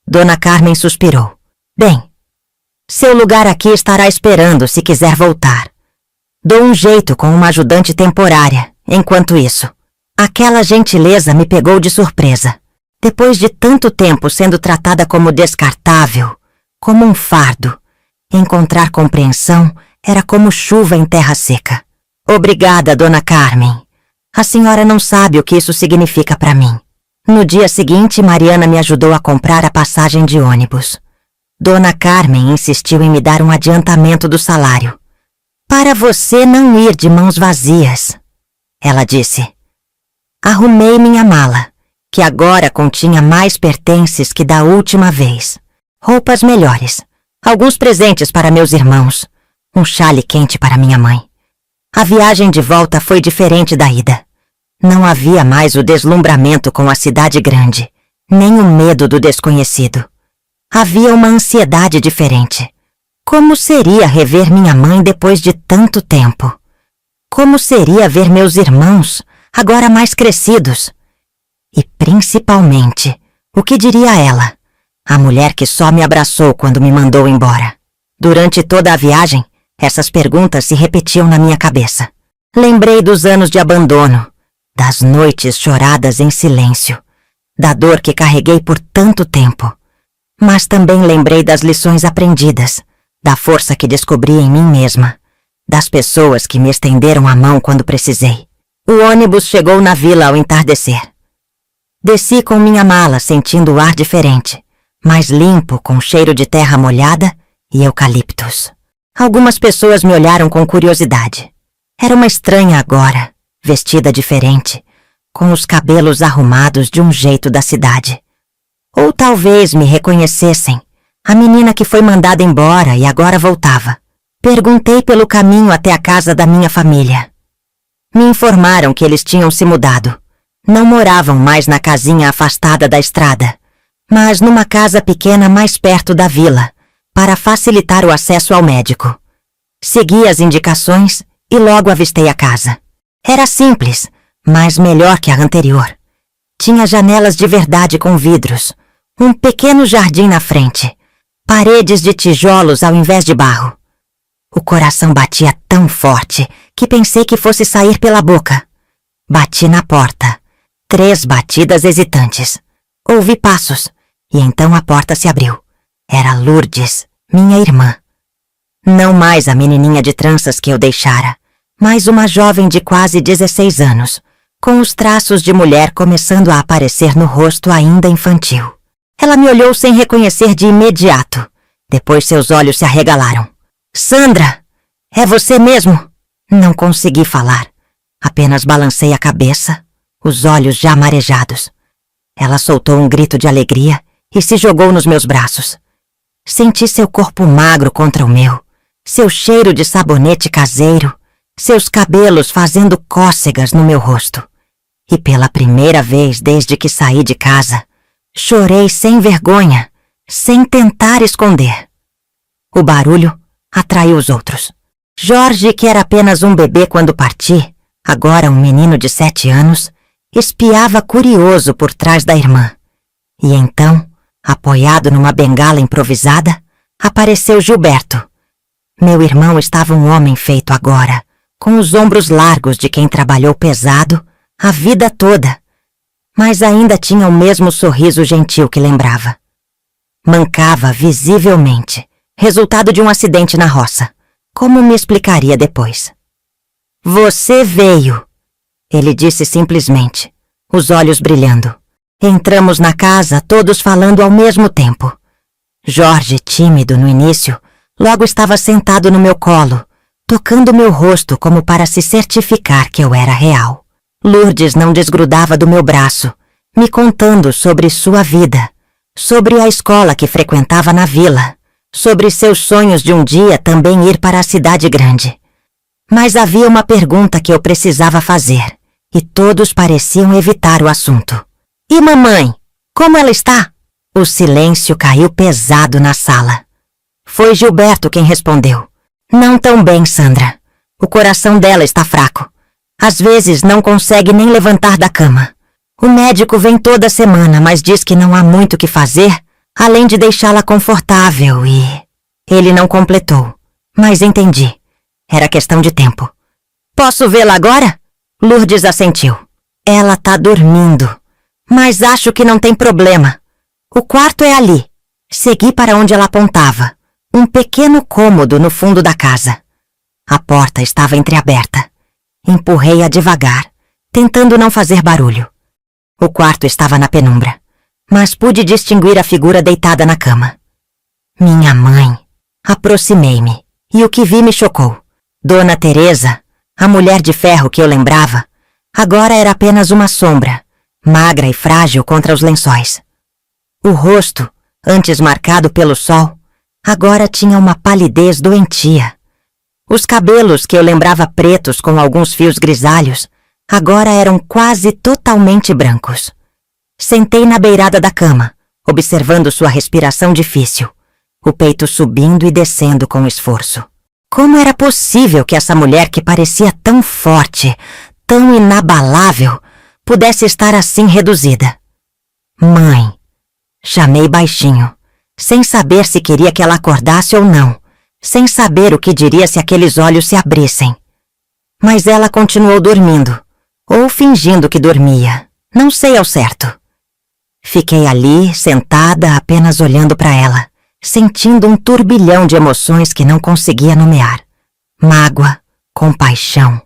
Dona Carmen suspirou. Bem, seu lugar aqui estará esperando se quiser voltar. Dou um jeito com uma ajudante temporária, enquanto isso. Aquela gentileza me pegou de surpresa. Depois de tanto tempo sendo tratada como descartável, como um fardo, encontrar compreensão era como chuva em terra seca. Obrigada, Dona Carmen. A senhora não sabe o que isso significa para mim. No dia seguinte, Mariana me ajudou a comprar a passagem de ônibus. Dona Carmen insistiu em me dar um adiantamento do salário. Para você não ir de mãos vazias, ela disse. Arrumei minha mala, que agora continha mais pertences que da última vez. Roupas melhores, alguns presentes para meus irmãos, um chale quente para minha mãe. A viagem de volta foi diferente da ida. Não havia mais o deslumbramento com a cidade grande, nem o medo do desconhecido. Havia uma ansiedade diferente. Como seria rever minha mãe depois de tanto tempo? Como seria ver meus irmãos, agora mais crescidos? E principalmente, o que diria ela, a mulher que só me abraçou quando me mandou embora? Durante toda a viagem, essas perguntas se repetiam na minha cabeça. Lembrei dos anos de abandono, das noites choradas em silêncio, da dor que carreguei por tanto tempo. Mas também lembrei das lições aprendidas, da força que descobri em mim mesma, das pessoas que me estenderam a mão quando precisei. O ônibus chegou na vila ao entardecer. Desci com minha mala, sentindo o ar diferente, mais limpo, com cheiro de terra molhada e eucaliptos. Algumas pessoas me olharam com curiosidade. Era uma estranha agora, vestida diferente, com os cabelos arrumados de um jeito da cidade. Ou talvez me reconhecessem, a menina que foi mandada embora e agora voltava. Perguntei pelo caminho até a casa da minha família. Me informaram que eles tinham se mudado. Não moravam mais na casinha afastada da estrada, mas numa casa pequena mais perto da vila, para facilitar o acesso ao médico. Segui as indicações e logo avistei a casa. Era simples, mas melhor que a anterior. Tinha janelas de verdade com vidros, um pequeno jardim na frente, paredes de tijolos ao invés de barro. O coração batia tão forte que pensei que fosse sair pela boca. Bati na porta. 3 batidas hesitantes. Ouvi passos E então a porta se abriu. Era Lourdes, minha irmã. Não mais a menininha de tranças que eu deixara, mas uma jovem de quase 16 anos, com os traços de mulher começando a aparecer no rosto ainda infantil. Ela me olhou sem reconhecer de imediato. Depois seus olhos se arregalaram. Sandra! É você mesmo? Não consegui falar. Apenas balancei a cabeça, os olhos já marejados. Ela soltou um grito de alegria e se jogou nos meus braços. Senti seu corpo magro contra o meu, seu cheiro de sabonete caseiro, seus cabelos fazendo cócegas no meu rosto. E pela primeira vez desde que saí de casa, chorei sem vergonha, sem tentar esconder. O barulho atraiu os outros. Jorge, que era apenas um bebê quando parti, agora um menino de 7 anos, espiava curioso por trás da irmã. E então, apoiado numa bengala improvisada, apareceu Gilberto. Meu irmão estava um homem feito agora, com os ombros largos de quem trabalhou pesado a vida toda, mas ainda tinha o mesmo sorriso gentil que lembrava. Mancava visivelmente, resultado de um acidente na roça, como me explicaria depois. Você veio, ele disse simplesmente, os olhos brilhando. Entramos na casa, todos falando ao mesmo tempo. Jorge, tímido no início, logo estava sentado no meu colo, tocando meu rosto como para se certificar que eu era real. Lourdes não desgrudava do meu braço, me contando sobre sua vida, sobre a escola que frequentava na vila, sobre seus sonhos de um dia também ir para a cidade grande. Mas havia uma pergunta que eu precisava fazer, e todos pareciam evitar o assunto. E mamãe, como ela está? O silêncio caiu pesado na sala. Foi Gilberto quem respondeu. Não tão bem, Sandra. O coração dela está fraco. Às vezes não consegue nem levantar da cama. O médico vem toda semana, mas diz que não há muito o que fazer, além de deixá-la confortável e... Ele não completou, mas entendi. Era questão de tempo. Posso vê-la agora? Lourdes assentiu. Ela tá dormindo, mas acho que não tem problema. O quarto é ali. Segui para onde ela apontava. Um pequeno cômodo no fundo da casa. A porta estava entreaberta. Empurrei-a devagar, tentando não fazer barulho. O quarto estava na penumbra, mas pude distinguir a figura deitada na cama. Minha mãe. Aproximei-me, e o que vi me chocou. Dona Teresa, a mulher de ferro que eu lembrava, agora era apenas uma sombra, magra e frágil contra os lençóis. O rosto, antes marcado pelo sol, agora tinha uma palidez doentia. Os cabelos que eu lembrava pretos com alguns fios grisalhos, agora eram quase totalmente brancos. Sentei na beirada da cama, observando sua respiração difícil, o peito subindo e descendo com esforço. Como era possível que essa mulher que parecia tão forte, tão inabalável, pudesse estar assim reduzida? Mãe, chamei baixinho, sem saber se queria que ela acordasse ou não, sem saber o que diria se aqueles olhos se abrissem. Mas ela continuou dormindo, ou fingindo que dormia, não sei ao certo. Fiquei ali, sentada, apenas olhando para ela, sentindo um turbilhão de emoções que não conseguia nomear. Mágoa, compaixão,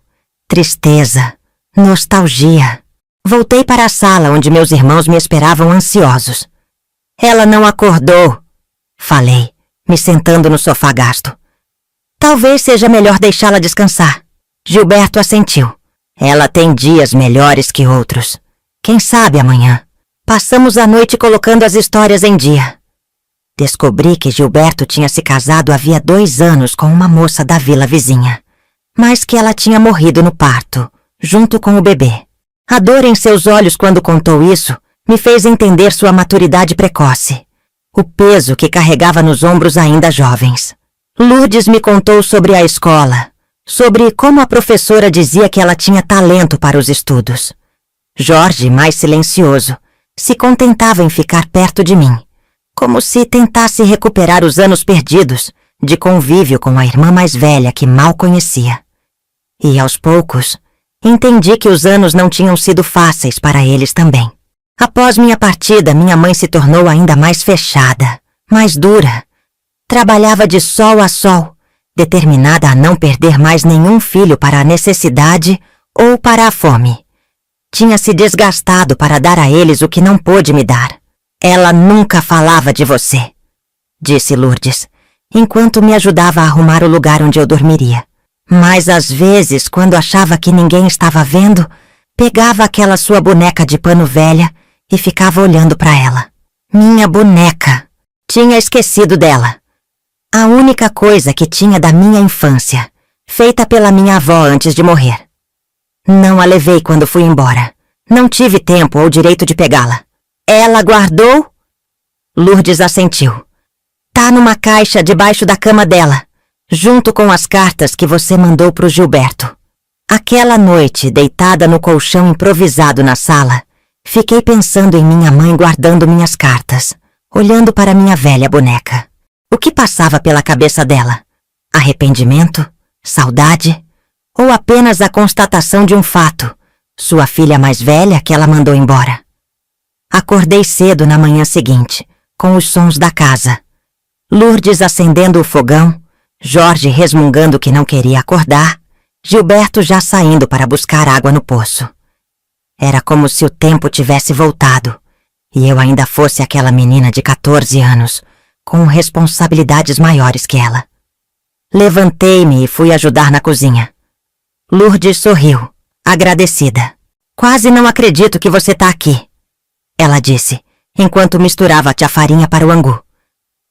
tristeza, nostalgia. Voltei para a sala onde meus irmãos me esperavam ansiosos. Ela não acordou, falei, me sentando no sofá gasto. Talvez seja melhor deixá-la descansar. Gilberto assentiu. Ela tem dias melhores que outros. Quem sabe amanhã. Passamos a noite colocando as histórias em dia. Descobri que Gilberto tinha se casado havia 2 anos com uma moça da vila vizinha, mas que ela tinha morrido no parto, junto com o bebê. A dor em seus olhos quando contou isso me fez entender sua maturidade precoce, o peso que carregava nos ombros ainda jovens. Lourdes me contou sobre a escola, sobre como a professora dizia que ela tinha talento para os estudos. Jorge, mais silencioso, se contentava em ficar perto de mim, como se tentasse recuperar os anos perdidos de convívio com a irmã mais velha que mal conhecia. E, aos poucos, entendi que os anos não tinham sido fáceis para eles também. Após minha partida, minha mãe se tornou ainda mais fechada, mais dura. Trabalhava de sol a sol, determinada a não perder mais nenhum filho para a necessidade ou para a fome. Tinha se desgastado para dar a eles o que não pôde me dar. Ela nunca falava de você, disse Lourdes, enquanto me ajudava a arrumar o lugar onde eu dormiria. Mas às vezes, quando achava que ninguém estava vendo, pegava aquela sua boneca de pano velha e ficava olhando para ela. Minha boneca! Tinha esquecido dela. A única coisa que tinha da minha infância, feita pela minha avó antes de morrer. Não a levei quando fui embora. Não tive tempo ou direito de pegá-la. Ela guardou? Lourdes assentiu. Tá numa caixa debaixo da cama dela, junto com as cartas que você mandou pro Gilberto. Aquela noite, deitada no colchão improvisado na sala, fiquei pensando em minha mãe guardando minhas cartas, olhando para minha velha boneca. O que passava pela cabeça dela? Arrependimento? Saudade? Ou apenas a constatação de um fato, sua filha mais velha que ela mandou embora? Acordei cedo na manhã seguinte, com os sons da casa. Lourdes acendendo o fogão, Jorge resmungando que não queria acordar, Gilberto já saindo para buscar água no poço. Era como se o tempo tivesse voltado, e eu ainda fosse aquela menina de 14 anos, com responsabilidades maiores que ela. Levantei-me e fui ajudar na cozinha. Lourdes sorriu, agradecida. Quase não acredito que você tá aqui, ela disse, enquanto misturava a farinha para o angu.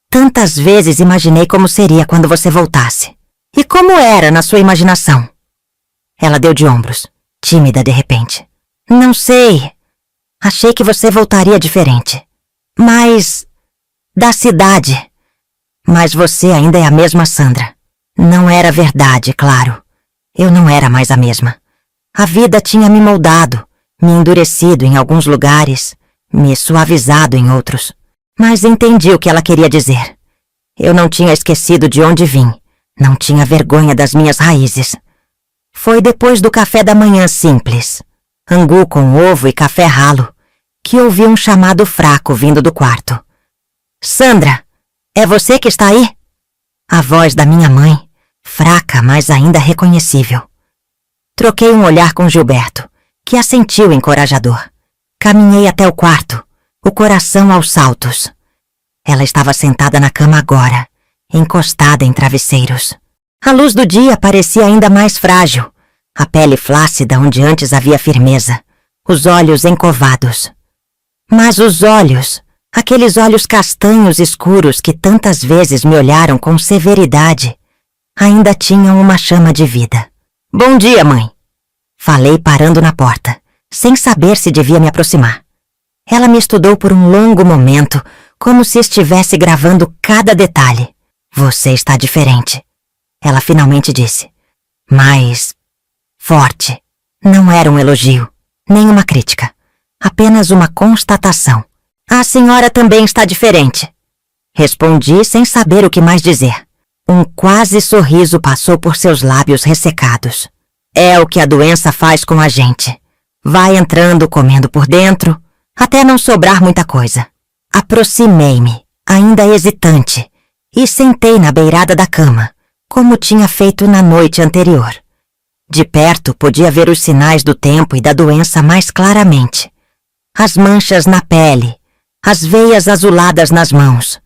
Tantas vezes imaginei como seria quando você voltasse. E como era na sua imaginação? Ela deu de ombros, tímida de repente. Não sei. Achei que você voltaria diferente. Mas... da cidade. Mas você ainda é a mesma Sandra. Não era verdade, claro. Eu não era mais a mesma. A vida tinha me moldado, me endurecido em alguns lugares, me suavizado em outros. Mas entendi o que ela queria dizer. Eu não tinha esquecido de onde vim, não tinha vergonha das minhas raízes. Foi depois do café da manhã simples, angu com ovo e café ralo, que ouvi um chamado fraco vindo do quarto. Sandra, é você que está aí? A voz da minha mãe, fraca, mas ainda reconhecível. Troquei um olhar com Gilberto, que assentiu encorajador. Caminhei até o quarto, o coração aos saltos. Ela estava sentada na cama agora, encostada em travesseiros. A luz do dia parecia ainda mais frágil, a pele flácida onde antes havia firmeza, os olhos encovados. Mas os olhos, aqueles olhos castanhos escuros que tantas vezes me olharam com severidade, ainda tinham uma chama de vida. Bom dia, mãe. Falei parando na porta, sem saber se devia me aproximar. Ela me estudou por um longo momento, como se estivesse gravando cada detalhe. Você está diferente, ela finalmente disse. Mas... forte. Não era um elogio, nem uma crítica. Apenas uma constatação. A senhora também está diferente. Respondi sem saber o que mais dizer. Um quase sorriso passou por seus lábios ressecados. É o que a doença faz com a gente. Vai entrando, comendo por dentro, até não sobrar muita coisa. Aproximei-me, ainda hesitante, e sentei na beirada da cama, como tinha feito na noite anterior. De perto podia ver os sinais do tempo e da doença mais claramente. As manchas na pele, as veias azuladas nas mãos,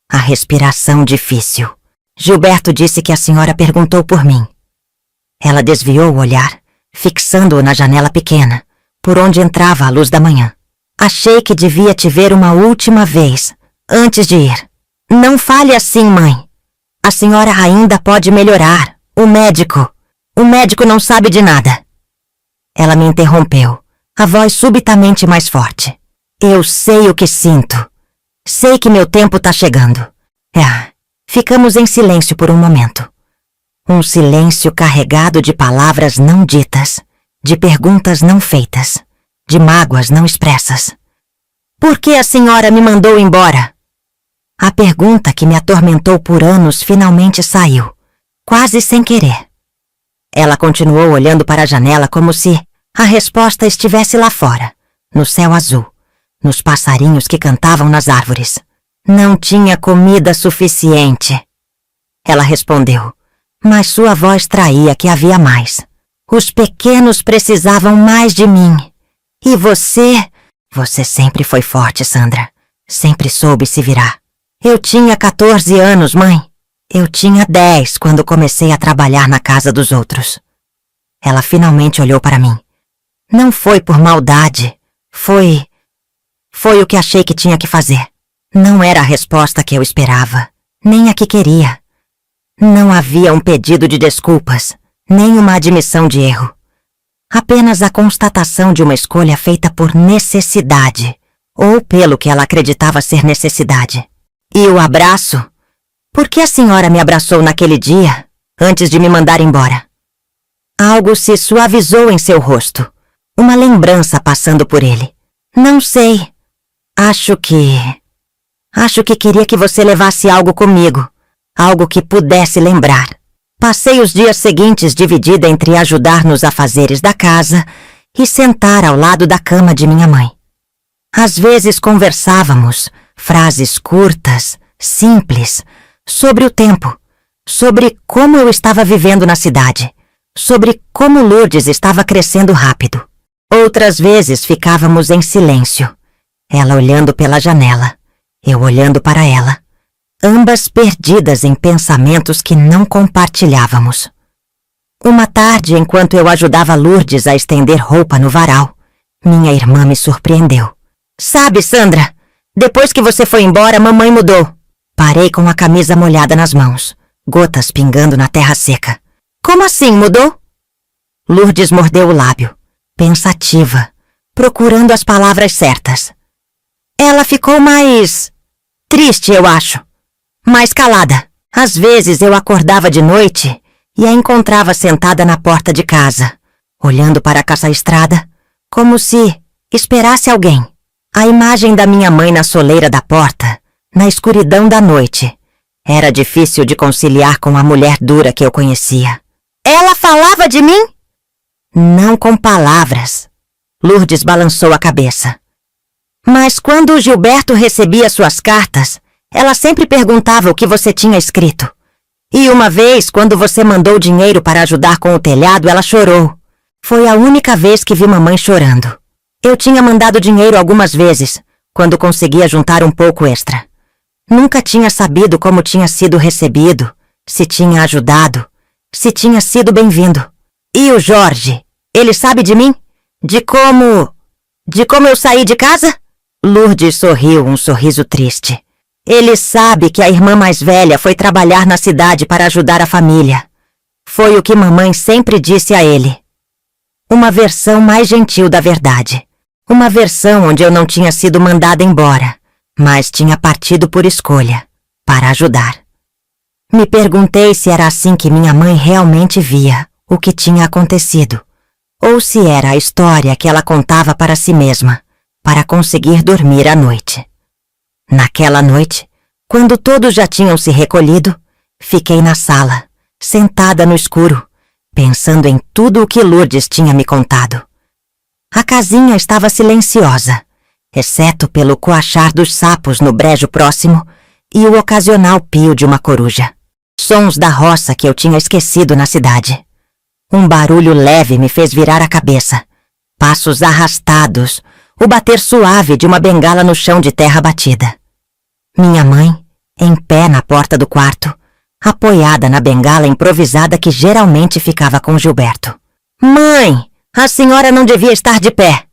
a respiração difícil. Gilberto disse que a senhora perguntou por mim. Ela desviou o olhar, fixando-o na janela pequena, por onde entrava a luz da manhã. Achei que devia te ver uma última vez, antes de ir. Não fale assim, mãe. A senhora ainda pode melhorar. O médico não sabe de nada. Ela me interrompeu, a voz subitamente mais forte. Eu sei o que sinto. Sei que meu tempo tá chegando. Ficamos em silêncio por um momento. Um silêncio carregado de palavras não ditas, de perguntas não feitas, de mágoas não expressas. Por que a senhora me mandou embora? A pergunta que me atormentou por anos finalmente saiu, quase sem querer. Ela continuou olhando para a janela como se a resposta estivesse lá fora, no céu azul, nos passarinhos que cantavam nas árvores. Não tinha comida suficiente. Ela respondeu, mas sua voz traía que havia mais. Os pequenos precisavam mais de mim. E você sempre foi forte, Sandra. Sempre soube se virar. Eu tinha 14 anos, mãe. Eu tinha 10 quando comecei a trabalhar na casa dos outros. Ela finalmente olhou para mim. Não foi por maldade. Foi o que achei que tinha que fazer. Não era a resposta que eu esperava, nem a que queria. Não havia um pedido de desculpas, nem uma admissão de erro. Apenas a constatação de uma escolha feita por necessidade, ou pelo que ela acreditava ser necessidade. E o abraço? Por que a senhora me abraçou naquele dia, antes de me mandar embora? Algo se suavizou em seu rosto, uma lembrança passando por ele. Não sei. Acho que queria que você levasse algo comigo, algo que pudesse lembrar. Passei os dias seguintes dividida entre ajudar nos afazeres da casa e sentar ao lado da cama de minha mãe. Às vezes conversávamos, frases curtas, simples, sobre o tempo, sobre como eu estava vivendo na cidade, sobre como Lourdes estava crescendo rápido. Outras vezes ficávamos em silêncio, ela olhando pela janela, eu olhando para ela, ambas perdidas em pensamentos que não compartilhávamos. Uma tarde, enquanto eu ajudava Lourdes a estender roupa no varal, minha irmã me surpreendeu. Sabe, Sandra, depois que você foi embora, mamãe mudou. Parei com a camisa molhada nas mãos, gotas pingando na terra seca. Como assim, mudou? Lourdes mordeu o lábio, pensativa, procurando as palavras certas. Ela ficou mais triste, eu acho. Mais calada. Às vezes eu acordava de noite e a encontrava sentada na porta de casa, olhando para a caça-estrada, como se esperasse alguém. A imagem da minha mãe na soleira da porta, na escuridão da noite, era difícil de conciliar com a mulher dura que eu conhecia. Ela falava de mim? Não com palavras. Lourdes balançou a cabeça. Mas quando o Gilberto recebia suas cartas, ela sempre perguntava o que você tinha escrito. E uma vez, quando você mandou dinheiro para ajudar com o telhado, ela chorou. Foi a única vez que vi mamãe chorando. Eu tinha mandado dinheiro algumas vezes, quando conseguia juntar um pouco extra. Nunca tinha sabido como tinha sido recebido, se tinha ajudado, se tinha sido bem-vindo. E o Jorge, ele sabe de mim? De como eu saí de casa? Lourdes sorriu um sorriso triste. Ele sabe que a irmã mais velha foi trabalhar na cidade para ajudar a família. Foi o que mamãe sempre disse a ele. Uma versão mais gentil da verdade. Uma versão onde eu não tinha sido mandada embora, mas tinha partido por escolha, para ajudar. Me perguntei se era assim que minha mãe realmente via o que tinha acontecido, ou se era a história que ela contava para si mesma, para conseguir dormir à noite. Naquela noite, quando todos já tinham se recolhido, fiquei na sala, sentada no escuro, pensando em tudo o que Lourdes tinha me contado. A casinha estava silenciosa, exceto pelo coachar dos sapos no brejo próximo e o ocasional pio de uma coruja. Sons da roça que eu tinha esquecido na cidade. Um barulho leve me fez virar a cabeça. Passos arrastados, o bater suave de uma bengala no chão de terra batida. Minha mãe, em pé na porta do quarto, apoiada na bengala improvisada que geralmente ficava com Gilberto. Mãe, a senhora não devia estar de pé,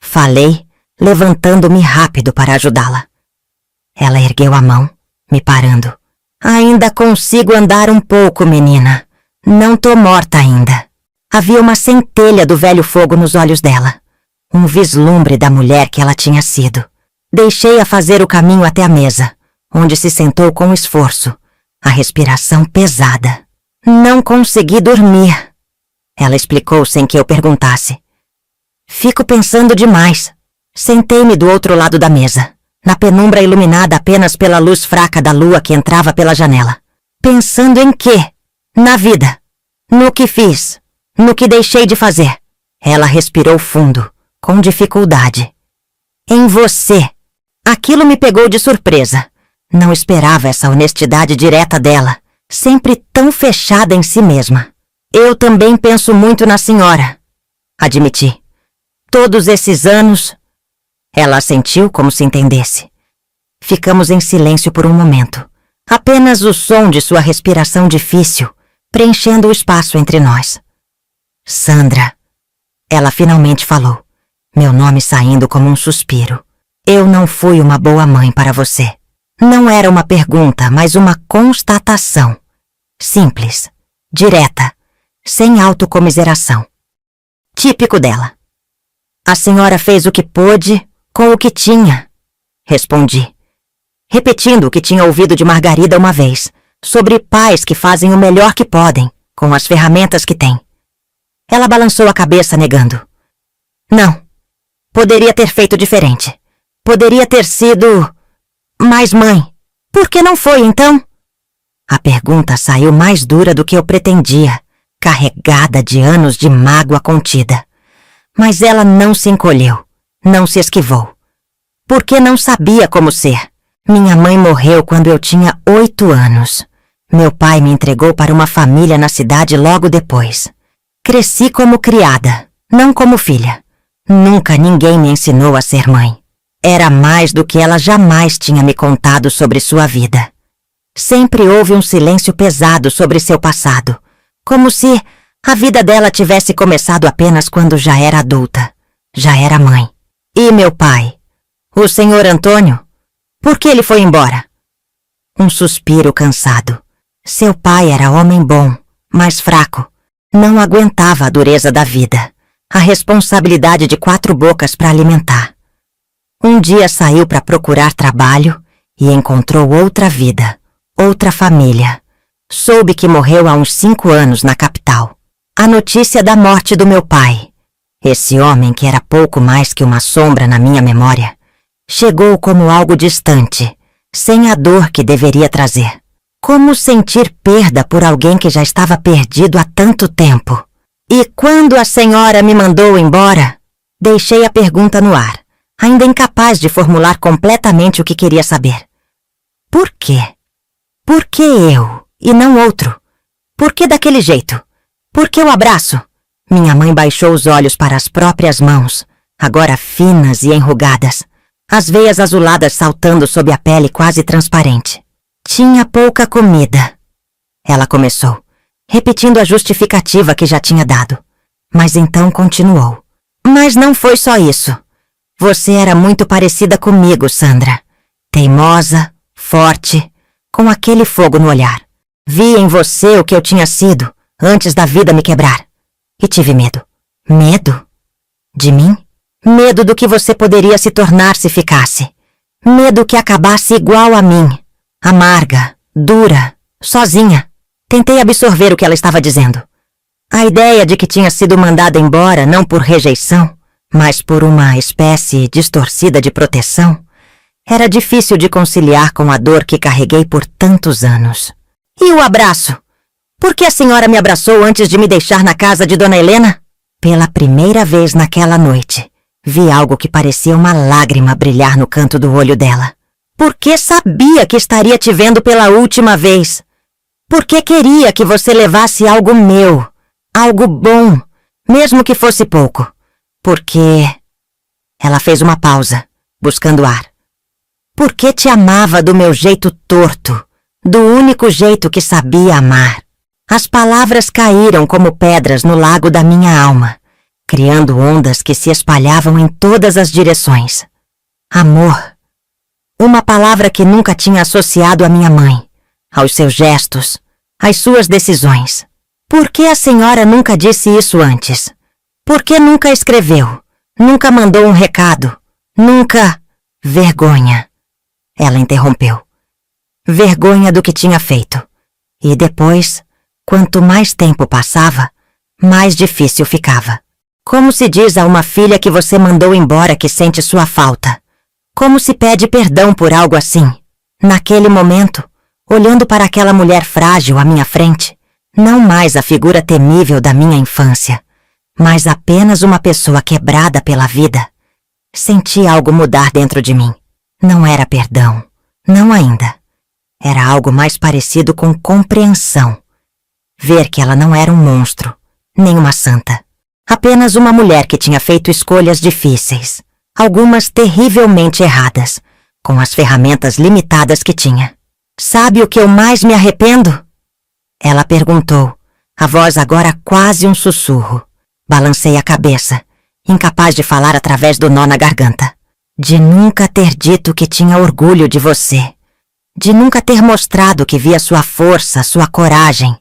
falei, levantando-me rápido para ajudá-la. Ela ergueu a mão, me parando. Ainda consigo andar um pouco, menina. Não tô morta ainda. Havia uma centelha do velho fogo nos olhos dela. Um vislumbre da mulher que ela tinha sido. Deixei-a fazer o caminho até a mesa, onde se sentou com esforço, a respiração pesada. Não consegui dormir, ela explicou sem que eu perguntasse. Fico pensando demais. Sentei-me do outro lado da mesa, na penumbra iluminada apenas pela luz fraca da lua que entrava pela janela. Pensando em quê? Na vida. No que fiz. No que deixei de fazer. Ela respirou fundo, com dificuldade. Em você. Aquilo me pegou de surpresa. Não esperava essa honestidade direta dela, sempre tão fechada em si mesma. Eu também penso muito na senhora, admiti. Todos esses anos... Ela assentiu como se entendesse. Ficamos em silêncio por um momento. Apenas o som de sua respiração difícil, preenchendo o espaço entre nós. Sandra. Ela finalmente falou, meu nome saindo como um suspiro. Eu não fui uma boa mãe para você. Não era uma pergunta, mas uma constatação. Simples, direta, sem autocomiseração. Típico dela. A senhora fez o que pôde com o que tinha, respondi, repetindo o que tinha ouvido de Margarida uma vez, sobre pais que fazem o melhor que podem, com as ferramentas que têm. Ela balançou a cabeça negando. Não, poderia ter feito diferente. Poderia ter sido... mais mãe. Por que não foi, então? A pergunta saiu mais dura do que eu pretendia, carregada de anos de mágoa contida. Mas ela não se encolheu, não se esquivou. Porque não sabia como ser. Minha mãe morreu quando eu tinha 8 anos. Meu pai me entregou para uma família na cidade logo depois. Cresci como criada, não como filha. Nunca ninguém me ensinou a ser mãe. Era mais do que ela jamais tinha me contado sobre sua vida. Sempre houve um silêncio pesado sobre seu passado, como se a vida dela tivesse começado apenas quando já era adulta, já era mãe. E meu pai, o senhor Antônio, por que ele foi embora? Um suspiro cansado. Seu pai era homem bom, mas fraco. Não aguentava a dureza da vida, a responsabilidade de 4 bocas para alimentar. Um dia saiu para procurar trabalho e encontrou outra vida, outra família. Soube que morreu há uns 5 anos na capital. A notícia da morte do meu pai, esse homem que era pouco mais que uma sombra na minha memória, chegou como algo distante, sem a dor que deveria trazer. Como sentir perda por alguém que já estava perdido há tanto tempo? E quando a senhora me mandou embora, deixei a pergunta no ar, ainda incapaz de formular completamente o que queria saber. Por quê? Por que eu e não outro? Por que daquele jeito? Por que o abraço? Minha mãe baixou os olhos para as próprias mãos, agora finas e enrugadas, as veias azuladas saltando sob a pele quase transparente. Tinha pouca comida. Ela começou, repetindo a justificativa que já tinha dado. Mas então continuou. Mas não foi só isso. Você era muito parecida comigo, Sandra. Teimosa, forte, com aquele fogo no olhar. Vi em você o que eu tinha sido antes da vida me quebrar. E tive medo. Medo? De mim? Medo do que você poderia se tornar se ficasse. Medo que acabasse igual a mim. Amarga, dura, sozinha. Tentei absorver o que ela estava dizendo. A ideia de que tinha sido mandada embora não por rejeição, mas por uma espécie distorcida de proteção, era difícil de conciliar com a dor que carreguei por tantos anos. E o abraço? Por que a senhora me abraçou antes de me deixar na casa de Dona Helena? Pela primeira vez naquela noite, vi algo que parecia uma lágrima brilhar no canto do olho dela. Porque sabia que estaria te vendo pela última vez. Porque queria que você levasse algo meu, algo bom, mesmo que fosse pouco. Porque... Ela fez uma pausa, buscando ar. Porque te amava do meu jeito torto, do único jeito que sabia amar. As palavras caíram como pedras no lago da minha alma, criando ondas que se espalhavam em todas as direções. Amor. Uma palavra que nunca tinha associado à minha mãe, aos seus gestos, às suas decisões. Por que a senhora nunca disse isso antes? Por que nunca escreveu? Nunca mandou um recado? Nunca... Vergonha. Ela interrompeu. Vergonha do que tinha feito. E depois, quanto mais tempo passava, mais difícil ficava. Como se diz a uma filha que você mandou embora que sente sua falta? Como se pede perdão por algo assim? Naquele momento, olhando para aquela mulher frágil à minha frente, não mais a figura temível da minha infância, mas apenas uma pessoa quebrada pela vida, Senti algo mudar dentro de mim. Não era perdão, não ainda. Era algo mais parecido com compreensão. Ver que ela não era um monstro, nem uma santa. Apenas uma mulher que tinha feito escolhas difíceis, algumas terrivelmente erradas, com as ferramentas limitadas que tinha. Sabe o que eu mais me arrependo? Ela perguntou, a voz agora quase um sussurro. Balancei a cabeça, incapaz de falar através do nó na garganta. De nunca ter dito que tinha orgulho de você. De nunca ter mostrado que via sua força, sua coragem.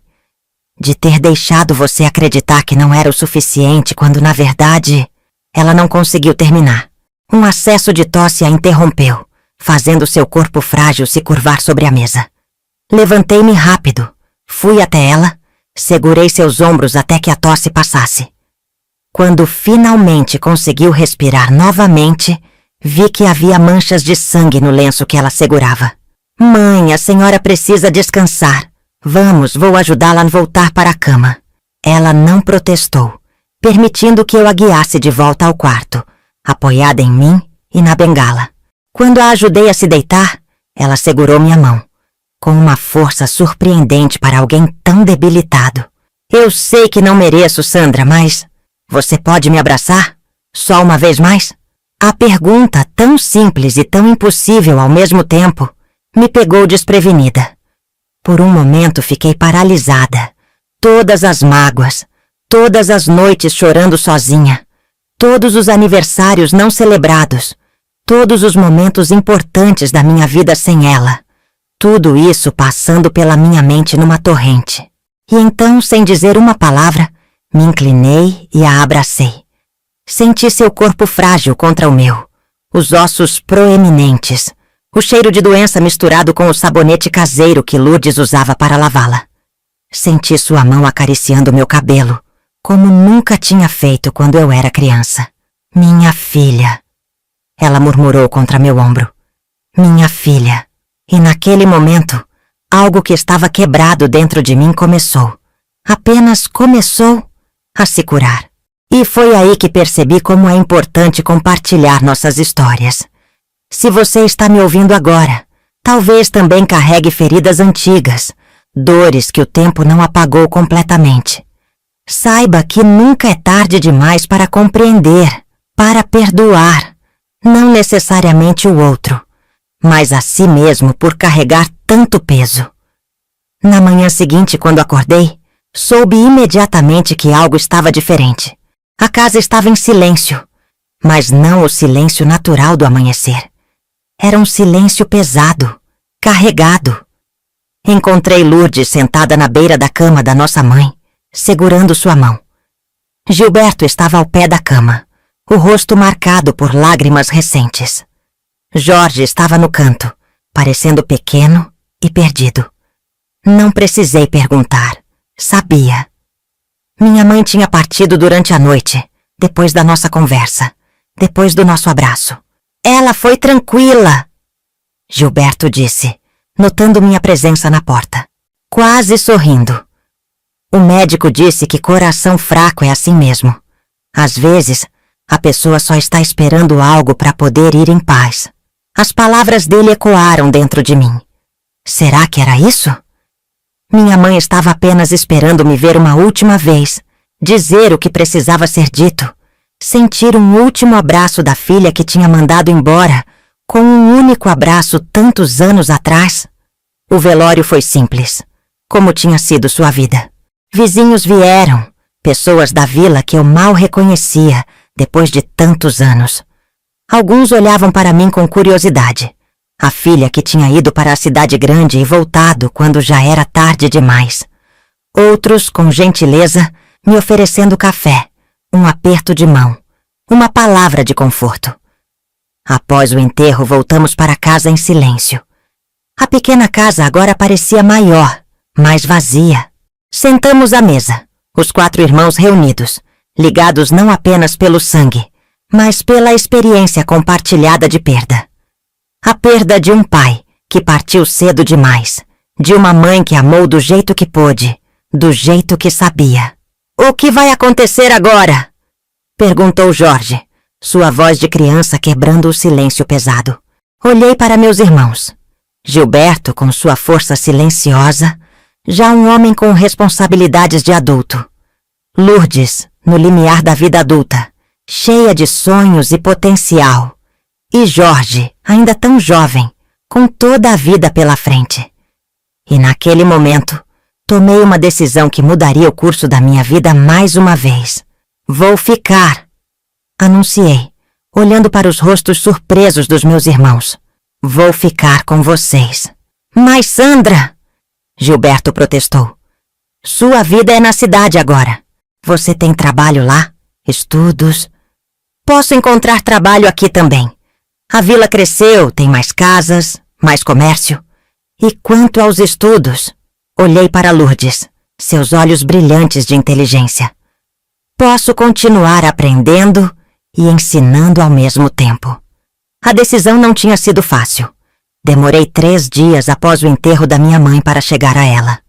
De ter deixado você acreditar que não era o suficiente quando, na verdade, ela não conseguiu terminar. Um acesso de tosse a interrompeu, fazendo seu corpo frágil se curvar sobre a mesa. Levantei-me rápido, fui até ela, segurei seus ombros até que a tosse passasse. Quando finalmente conseguiu respirar novamente, vi que havia manchas de sangue no lenço que ela segurava. Mãe, a senhora precisa descansar. Vamos, vou ajudá-la a voltar para a cama. Ela não protestou, permitindo que eu a guiasse de volta ao quarto, apoiada em mim e na bengala. Quando a ajudei a se deitar, ela segurou minha mão, com uma força surpreendente para alguém tão debilitado. Eu sei que não mereço, Sandra, mas você pode me abraçar? Só uma vez mais? A pergunta, tão simples e tão impossível ao mesmo tempo, me pegou desprevenida. Por um momento fiquei paralisada. Todas as mágoas, todas as noites chorando sozinha, todos os aniversários não celebrados, todos os momentos importantes da minha vida sem ela. Tudo isso passando pela minha mente numa torrente. E então, sem dizer uma palavra, me inclinei e a abracei. Senti seu corpo frágil contra o meu, os ossos proeminentes, o cheiro de doença misturado com o sabonete caseiro que Lourdes usava para lavá-la. Senti sua mão acariciando meu cabelo, como nunca tinha feito quando eu era criança. Minha filha. Ela murmurou contra meu ombro. Minha filha. E naquele momento, algo que estava quebrado dentro de mim começou. Apenas começou a se curar. E foi aí que percebi como é importante compartilhar nossas histórias. Se você está me ouvindo agora, talvez também carregue feridas antigas, dores que o tempo não apagou completamente. Saiba que nunca é tarde demais para compreender, para perdoar, não necessariamente o outro, mas a si mesmo por carregar tanto peso. Na manhã seguinte, quando acordei, soube imediatamente que algo estava diferente. A casa estava em silêncio, mas não o silêncio natural do amanhecer. Era um silêncio pesado, carregado. Encontrei Lourdes sentada na beira da cama da nossa mãe, segurando sua mão. Gilberto estava ao pé da cama, o rosto marcado por lágrimas recentes. Jorge estava no canto, parecendo pequeno e perdido. Não precisei perguntar, sabia. Minha mãe tinha partido durante a noite, depois da nossa conversa, depois do nosso abraço. Ela foi tranquila, Gilberto disse, notando minha presença na porta, quase sorrindo. O médico disse que coração fraco é assim mesmo. Às vezes, a pessoa só está esperando algo para poder ir em paz. As palavras dele ecoaram dentro de mim. Será que era isso? Minha mãe estava apenas esperando me ver uma última vez, dizer o que precisava ser dito, sentir um último abraço da filha que tinha mandado embora, com um único abraço tantos anos atrás. O velório foi simples, como tinha sido sua vida. Vizinhos vieram, pessoas da vila que eu mal reconhecia depois de tantos anos. Alguns olhavam para mim com curiosidade. A filha que tinha ido para a cidade grande e voltado quando já era tarde demais. Outros, com gentileza, me oferecendo café, um aperto de mão, uma palavra de conforto. Após o enterro, voltamos para casa em silêncio. A pequena casa agora parecia maior, mais vazia. Sentamos à mesa, os 4 irmãos reunidos, ligados não apenas pelo sangue, mas pela experiência compartilhada de perda. A perda de um pai que partiu cedo demais, de uma mãe que amou do jeito que pôde, do jeito que sabia. O que vai acontecer agora? Perguntou Jorge, sua voz de criança quebrando o silêncio pesado. Olhei para meus irmãos. Gilberto, com sua força silenciosa, já um homem com responsabilidades de adulto. Lourdes, no limiar da vida adulta, cheia de sonhos e potencial. E Jorge, ainda tão jovem, com toda a vida pela frente. E naquele momento, tomei uma decisão que mudaria o curso da minha vida mais uma vez. Vou ficar, anunciei, olhando para os rostos surpresos dos meus irmãos. Vou ficar com vocês. Mas Sandra, Gilberto protestou. Sua vida é na cidade agora. Você tem trabalho lá? Estudos? Posso encontrar trabalho aqui também. A vila cresceu, tem mais casas, mais comércio. E quanto aos estudos? Olhei para Lourdes, seus olhos brilhantes de inteligência. Posso continuar aprendendo e ensinando ao mesmo tempo. A decisão não tinha sido fácil. Demorei 3 dias após o enterro da minha mãe para chegar a ela.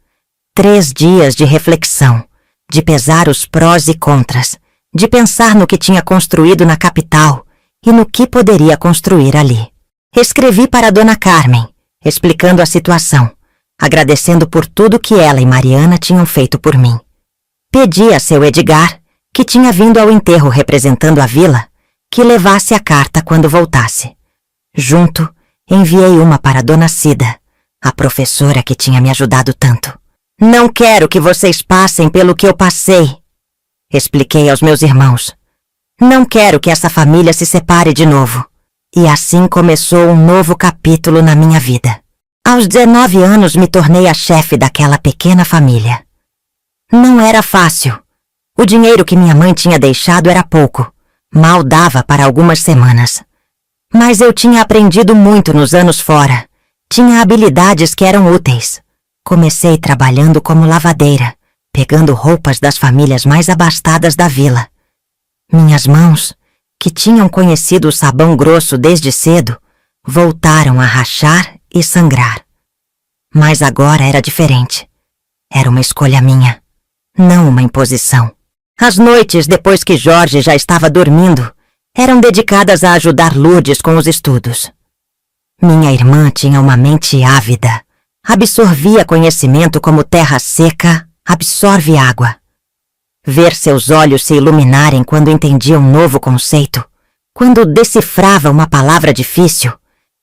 3 dias de reflexão, de pesar os prós e contras, de pensar no que tinha construído na capital e no que poderia construir ali. Escrevi para Dona Carmen, explicando a situação, agradecendo por tudo que ela e Mariana tinham feito por mim. Pedi a seu Edgar, que tinha vindo ao enterro representando a vila, que levasse a carta quando voltasse. Junto, enviei uma para Dona Cida, a professora que tinha me ajudado tanto. Não quero que vocês passem pelo que eu passei, expliquei aos meus irmãos. Não quero que essa família se separe de novo. E assim começou um novo capítulo na minha vida. Aos 19 anos me tornei a chefe daquela pequena família. Não era fácil. O dinheiro que minha mãe tinha deixado era pouco. Mal dava para algumas semanas. Mas eu tinha aprendido muito nos anos fora. Tinha habilidades que eram úteis. Comecei trabalhando como lavadeira, pegando roupas das famílias mais abastadas da vila. Minhas mãos, que tinham conhecido o sabão grosso desde cedo, voltaram a rachar e sangrar. Mas agora era diferente. Era uma escolha minha, não uma imposição. As noites depois que Jorge já estava dormindo eram dedicadas a ajudar Lourdes com os estudos. Minha irmã tinha uma mente ávida. Absorvia conhecimento como terra seca absorve água. Ver seus olhos se iluminarem quando entendia um novo conceito, quando decifrava uma palavra difícil,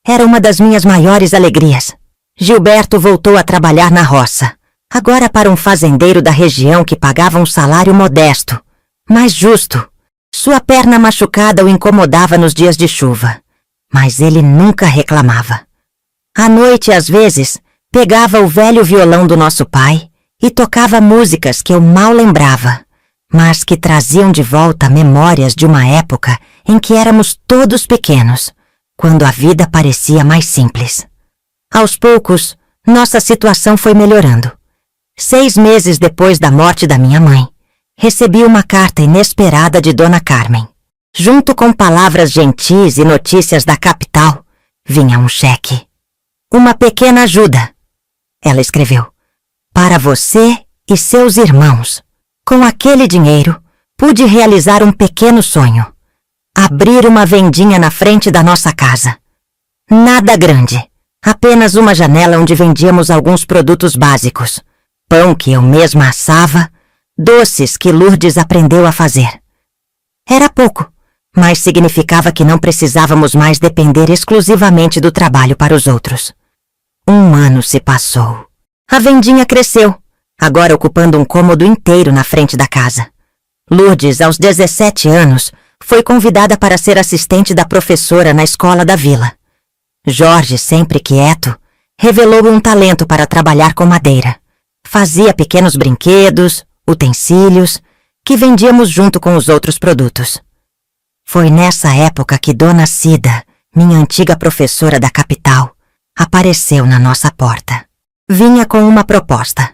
era uma das minhas maiores alegrias. Gilberto voltou a trabalhar na roça, agora para um fazendeiro da região que pagava um salário modesto, mas justo. Sua perna machucada o incomodava nos dias de chuva, mas ele nunca reclamava. À noite, às vezes, pegava o velho violão do nosso pai e tocava músicas que eu mal lembrava, mas que traziam de volta memórias de uma época em que éramos todos pequenos, quando a vida parecia mais simples. Aos poucos, nossa situação foi melhorando. 6 meses depois da morte da minha mãe, recebi uma carta inesperada de Dona Carmen. Junto com palavras gentis e notícias da capital, vinha um cheque. Uma pequena ajuda, ela escreveu, para você e seus irmãos. Com aquele dinheiro, pude realizar um pequeno sonho. Abrir uma vendinha na frente da nossa casa. Nada grande, apenas uma janela onde vendíamos alguns produtos básicos. Pão que eu mesma assava, doces que Lourdes aprendeu a fazer. Era pouco, mas significava que não precisávamos mais depender exclusivamente do trabalho para os outros. 1 ano se passou. A vendinha cresceu, agora ocupando um cômodo inteiro na frente da casa. Lourdes, aos 17 anos, foi convidada para ser assistente da professora na escola da vila. Jorge, sempre quieto, revelou um talento para trabalhar com madeira. Fazia pequenos brinquedos, utensílios, que vendíamos junto com os outros produtos. Foi nessa época que Dona Cida, minha antiga professora da capital, apareceu na nossa porta. Vinha com uma proposta.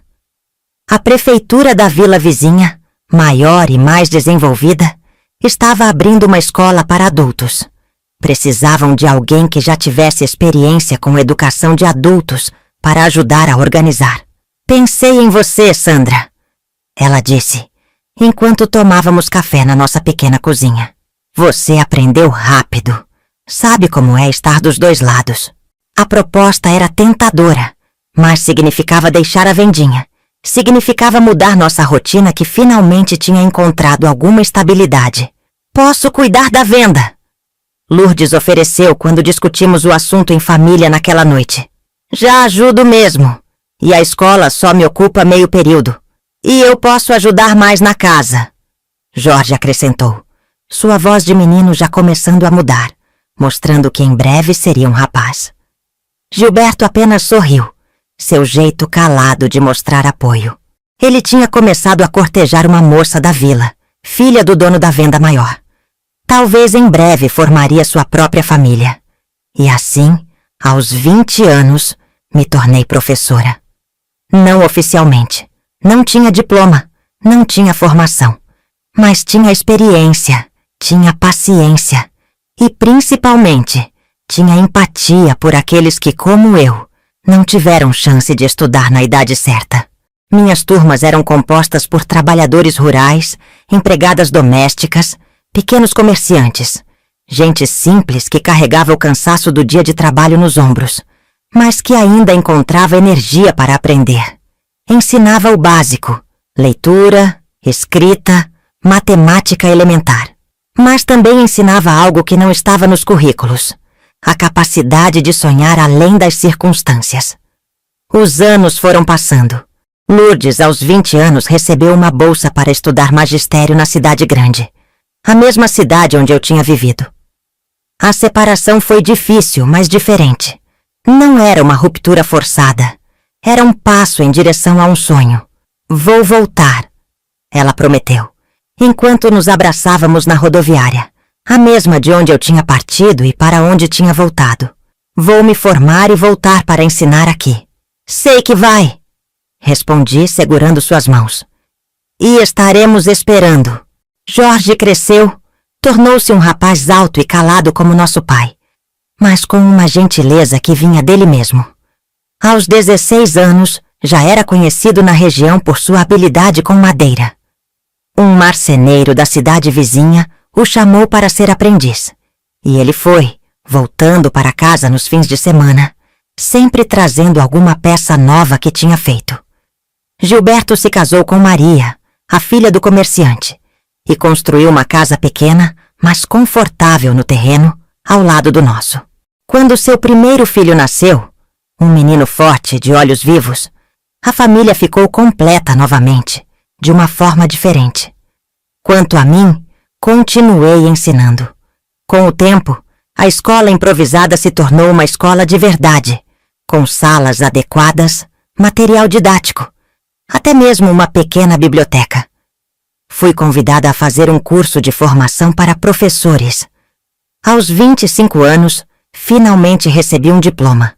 A prefeitura da vila vizinha, maior e mais desenvolvida, estava abrindo uma escola para adultos. Precisavam de alguém que já tivesse experiência com educação de adultos para ajudar a organizar. Pensei em você, Sandra, ela disse, enquanto tomávamos café na nossa pequena cozinha. Você aprendeu rápido. Sabe como é estar dos dois lados. A proposta era tentadora, mas significava deixar a vendinha. Significava mudar nossa rotina que finalmente tinha encontrado alguma estabilidade. Posso cuidar da venda, Lourdes ofereceu quando discutimos o assunto em família naquela noite. Já ajudo mesmo. E a escola só me ocupa meio período. E eu posso ajudar mais na casa, Jorge acrescentou, sua voz de menino já começando a mudar, mostrando que em breve seria um rapaz. Gilberto apenas sorriu, seu jeito calado de mostrar apoio. Ele tinha começado a cortejar uma moça da vila, filha do dono da venda maior. Talvez em breve formaria sua própria família. E assim, aos 20 anos, me tornei professora. Não oficialmente. Não tinha diploma, não tinha formação. Mas tinha experiência, tinha paciência. E, principalmente, tinha empatia por aqueles que, como eu, não tiveram chance de estudar na idade certa. Minhas turmas eram compostas por trabalhadores rurais, empregadas domésticas, pequenos comerciantes, gente simples que carregava o cansaço do dia de trabalho nos ombros, mas que ainda encontrava energia para aprender. Ensinava o básico, leitura, escrita, matemática elementar. Mas também ensinava algo que não estava nos currículos, a capacidade de sonhar além das circunstâncias. Os anos foram passando. Lourdes, aos 20 anos, recebeu uma bolsa para estudar magistério na cidade grande, a mesma cidade onde eu tinha vivido. A separação foi difícil, mas diferente. Não era uma ruptura forçada. Era um passo em direção a um sonho. Vou voltar, ela prometeu, enquanto nos abraçávamos na rodoviária, a mesma de onde eu tinha partido e para onde tinha voltado. Vou me formar e voltar para ensinar aqui. Sei que vai, respondi segurando suas mãos. E estaremos esperando. Jorge cresceu, tornou-se um rapaz alto e calado como nosso pai, mas com uma gentileza que vinha dele mesmo. Aos 16 anos, já era conhecido na região por sua habilidade com madeira. Um marceneiro da cidade vizinha o chamou para ser aprendiz, e ele foi, voltando para casa nos fins de semana, sempre trazendo alguma peça nova que tinha feito. Gilberto se casou com Maria, a filha do comerciante, e construiu uma casa pequena, mas confortável no terreno, ao lado do nosso. Quando seu primeiro filho nasceu, um menino forte, de olhos vivos, a família ficou completa novamente, de uma forma diferente. Quanto a mim, continuei ensinando. Com o tempo, a escola improvisada se tornou uma escola de verdade, com salas adequadas, material didático, até mesmo uma pequena biblioteca. Fui convidada a fazer um curso de formação para professores. Aos 25 anos, finalmente recebi um diploma,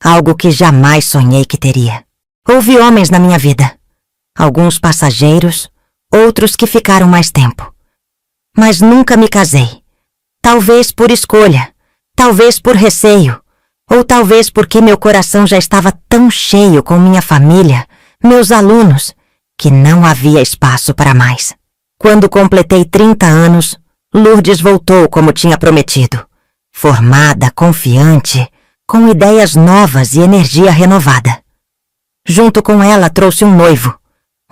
algo que jamais sonhei que teria. Houve homens na minha vida, alguns passageiros, outros que ficaram mais tempo. Mas nunca me casei. Talvez por escolha, talvez por receio, ou talvez porque meu coração já estava tão cheio com minha família, meus alunos, que não havia espaço para mais. Quando completei 30 anos, Lourdes voltou como tinha prometido, formada, confiante, com ideias novas e energia renovada. Junto com ela trouxe um noivo,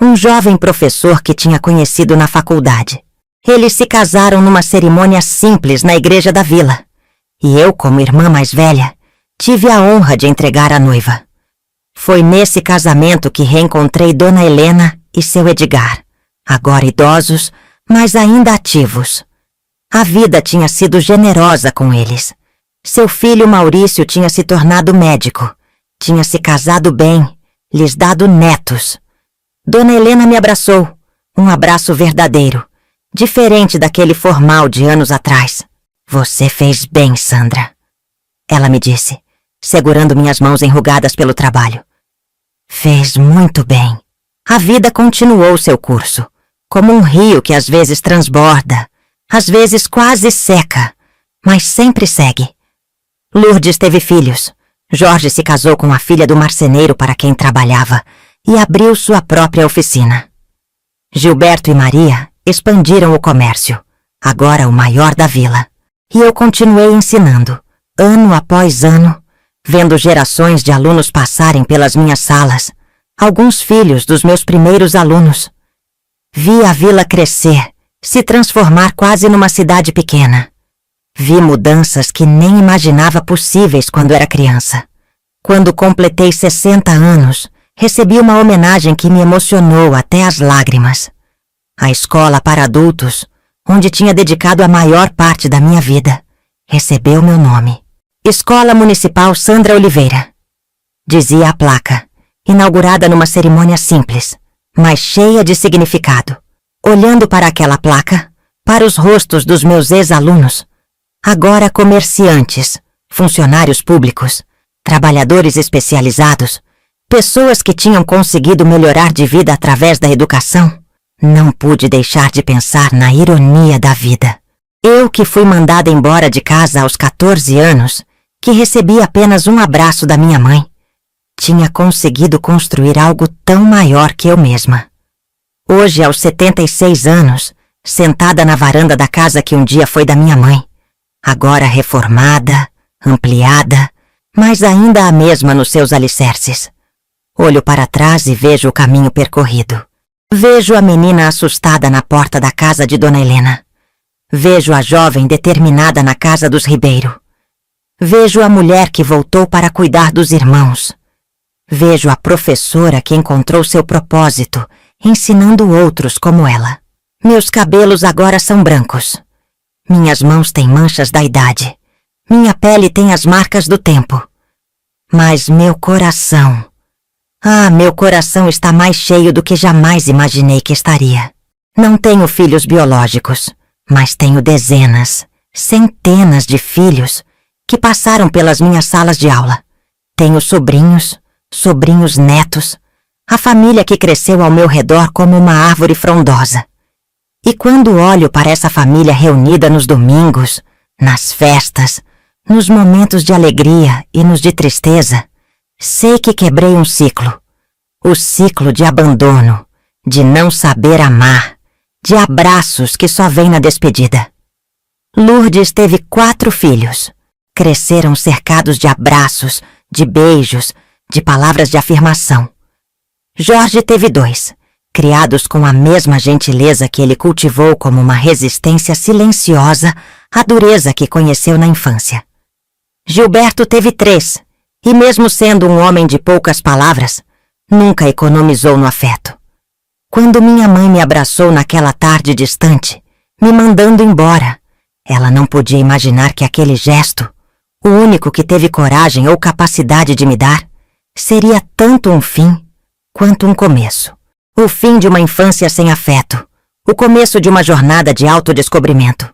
um jovem professor que tinha conhecido na faculdade. Eles se casaram numa cerimônia simples na igreja da vila, e eu, como irmã mais velha, tive a honra de entregar a noiva. Foi nesse casamento que reencontrei Dona Helena e seu Edgar, agora idosos, mas ainda ativos. A vida tinha sido generosa com eles. Seu filho Maurício tinha se tornado médico, tinha se casado bem, lhes dado netos. Dona Helena me abraçou, um abraço verdadeiro, diferente daquele formal de anos atrás. Você fez bem, Sandra, ela me disse, segurando minhas mãos enrugadas pelo trabalho. Fez muito bem. A vida continuou seu curso, como um rio que às vezes transborda, às vezes quase seca, mas sempre segue. Lourdes teve filhos. Jorge se casou com a filha do marceneiro para quem trabalhava e abriu sua própria oficina. Gilberto e Maria expandiram o comércio, agora o maior da vila. E eu continuei ensinando, ano após ano, vendo gerações de alunos passarem pelas minhas salas, alguns filhos dos meus primeiros alunos. Vi a vila crescer, se transformar quase numa cidade pequena. Vi mudanças que nem imaginava possíveis quando era criança. Quando completei 60 anos, recebi uma homenagem que me emocionou até as lágrimas. A escola para adultos, onde tinha dedicado a maior parte da minha vida, recebeu meu nome. Escola Municipal Sandra Oliveira. Dizia a placa, inaugurada numa cerimônia simples, mas cheia de significado. Olhando para aquela placa, para os rostos dos meus ex-alunos, agora comerciantes, funcionários públicos, trabalhadores especializados, pessoas que tinham conseguido melhorar de vida através da educação, não pude deixar de pensar na ironia da vida. Eu que fui mandada embora de casa aos 14 anos, que recebi apenas um abraço da minha mãe, tinha conseguido construir algo tão maior que eu mesma. Hoje, aos 76 anos, sentada na varanda da casa que um dia foi da minha mãe, agora reformada, ampliada, mas ainda a mesma nos seus alicerces. Olho para trás e vejo o caminho percorrido. Vejo a menina assustada na porta da casa de Dona Helena. Vejo a jovem determinada na casa dos Ribeiro. Vejo a mulher que voltou para cuidar dos irmãos. Vejo a professora que encontrou seu propósito, ensinando outros como ela. Meus cabelos agora são brancos. Minhas mãos têm manchas da idade. Minha pele tem as marcas do tempo. Mas meu coração... meu coração está mais cheio do que jamais imaginei que estaria. Não tenho filhos biológicos, mas tenho dezenas, centenas de filhos que passaram pelas minhas salas de aula. Tenho sobrinhos, sobrinhos netos, a família que cresceu ao meu redor como uma árvore frondosa. E quando olho para essa família reunida nos domingos, nas festas, nos momentos de alegria e nos de tristeza, sei que quebrei um ciclo. O ciclo de abandono, de não saber amar, de abraços que só vêm na despedida. Lourdes teve 4 filhos. Cresceram cercados de abraços, de beijos, de palavras de afirmação. Jorge teve 2, criados com a mesma gentileza que ele cultivou como uma resistência silenciosa à dureza que conheceu na infância. Gilberto teve 3, e mesmo sendo um homem de poucas palavras, nunca economizou no afeto. Quando minha mãe me abraçou naquela tarde distante, me mandando embora, ela não podia imaginar que aquele gesto, o único que teve coragem ou capacidade de me dar, seria tanto um fim quanto um começo. O fim de uma infância sem afeto, o começo de uma jornada de autodescobrimento.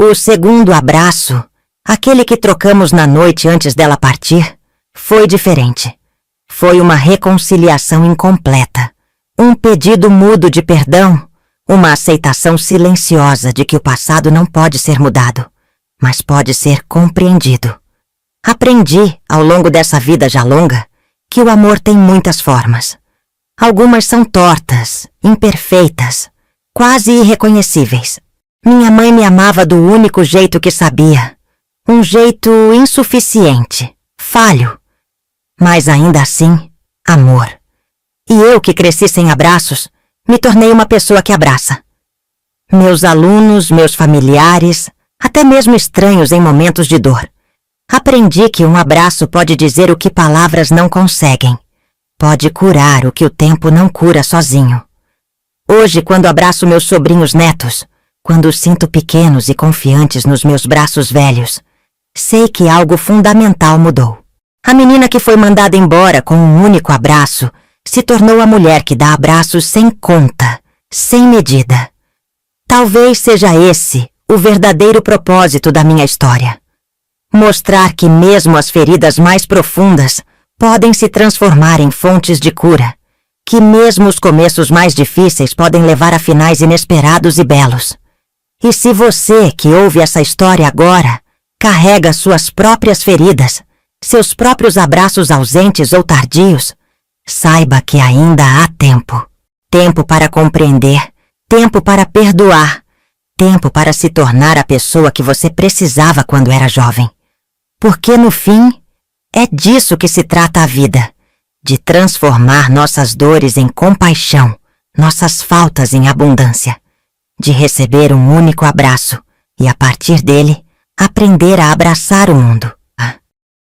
O segundo abraço, aquele que trocamos na noite antes dela partir, foi diferente. Foi uma reconciliação incompleta, um pedido mudo de perdão, uma aceitação silenciosa de que o passado não pode ser mudado, mas pode ser compreendido. Aprendi, ao longo dessa vida já longa, que o amor tem muitas formas. Algumas são tortas, imperfeitas, quase irreconhecíveis. Minha mãe me amava do único jeito que sabia, um jeito insuficiente, falho, mas ainda assim, amor. E eu, que cresci sem abraços, me tornei uma pessoa que abraça. Meus alunos, meus familiares, até mesmo estranhos em momentos de dor. Aprendi que um abraço pode dizer o que palavras não conseguem. Pode curar o que o tempo não cura sozinho. Hoje, quando abraço meus sobrinhos netos, quando os sinto pequenos e confiantes nos meus braços velhos, sei que algo fundamental mudou. A menina que foi mandada embora com um único abraço se tornou a mulher que dá abraços sem conta, sem medida. Talvez seja esse o verdadeiro propósito da minha história. Mostrar que mesmo as feridas mais profundas podem se transformar em fontes de cura, que mesmo os começos mais difíceis podem levar a finais inesperados e belos. E se você, que ouve essa história agora, carrega suas próprias feridas, seus próprios abraços ausentes ou tardios, saiba que ainda há tempo. Tempo para compreender, tempo para perdoar, tempo para se tornar a pessoa que você precisava quando era jovem. Porque, no fim, é disso que se trata a vida, de transformar nossas dores em compaixão, nossas faltas em abundância, de receber um único abraço e, a partir dele, aprender a abraçar o mundo.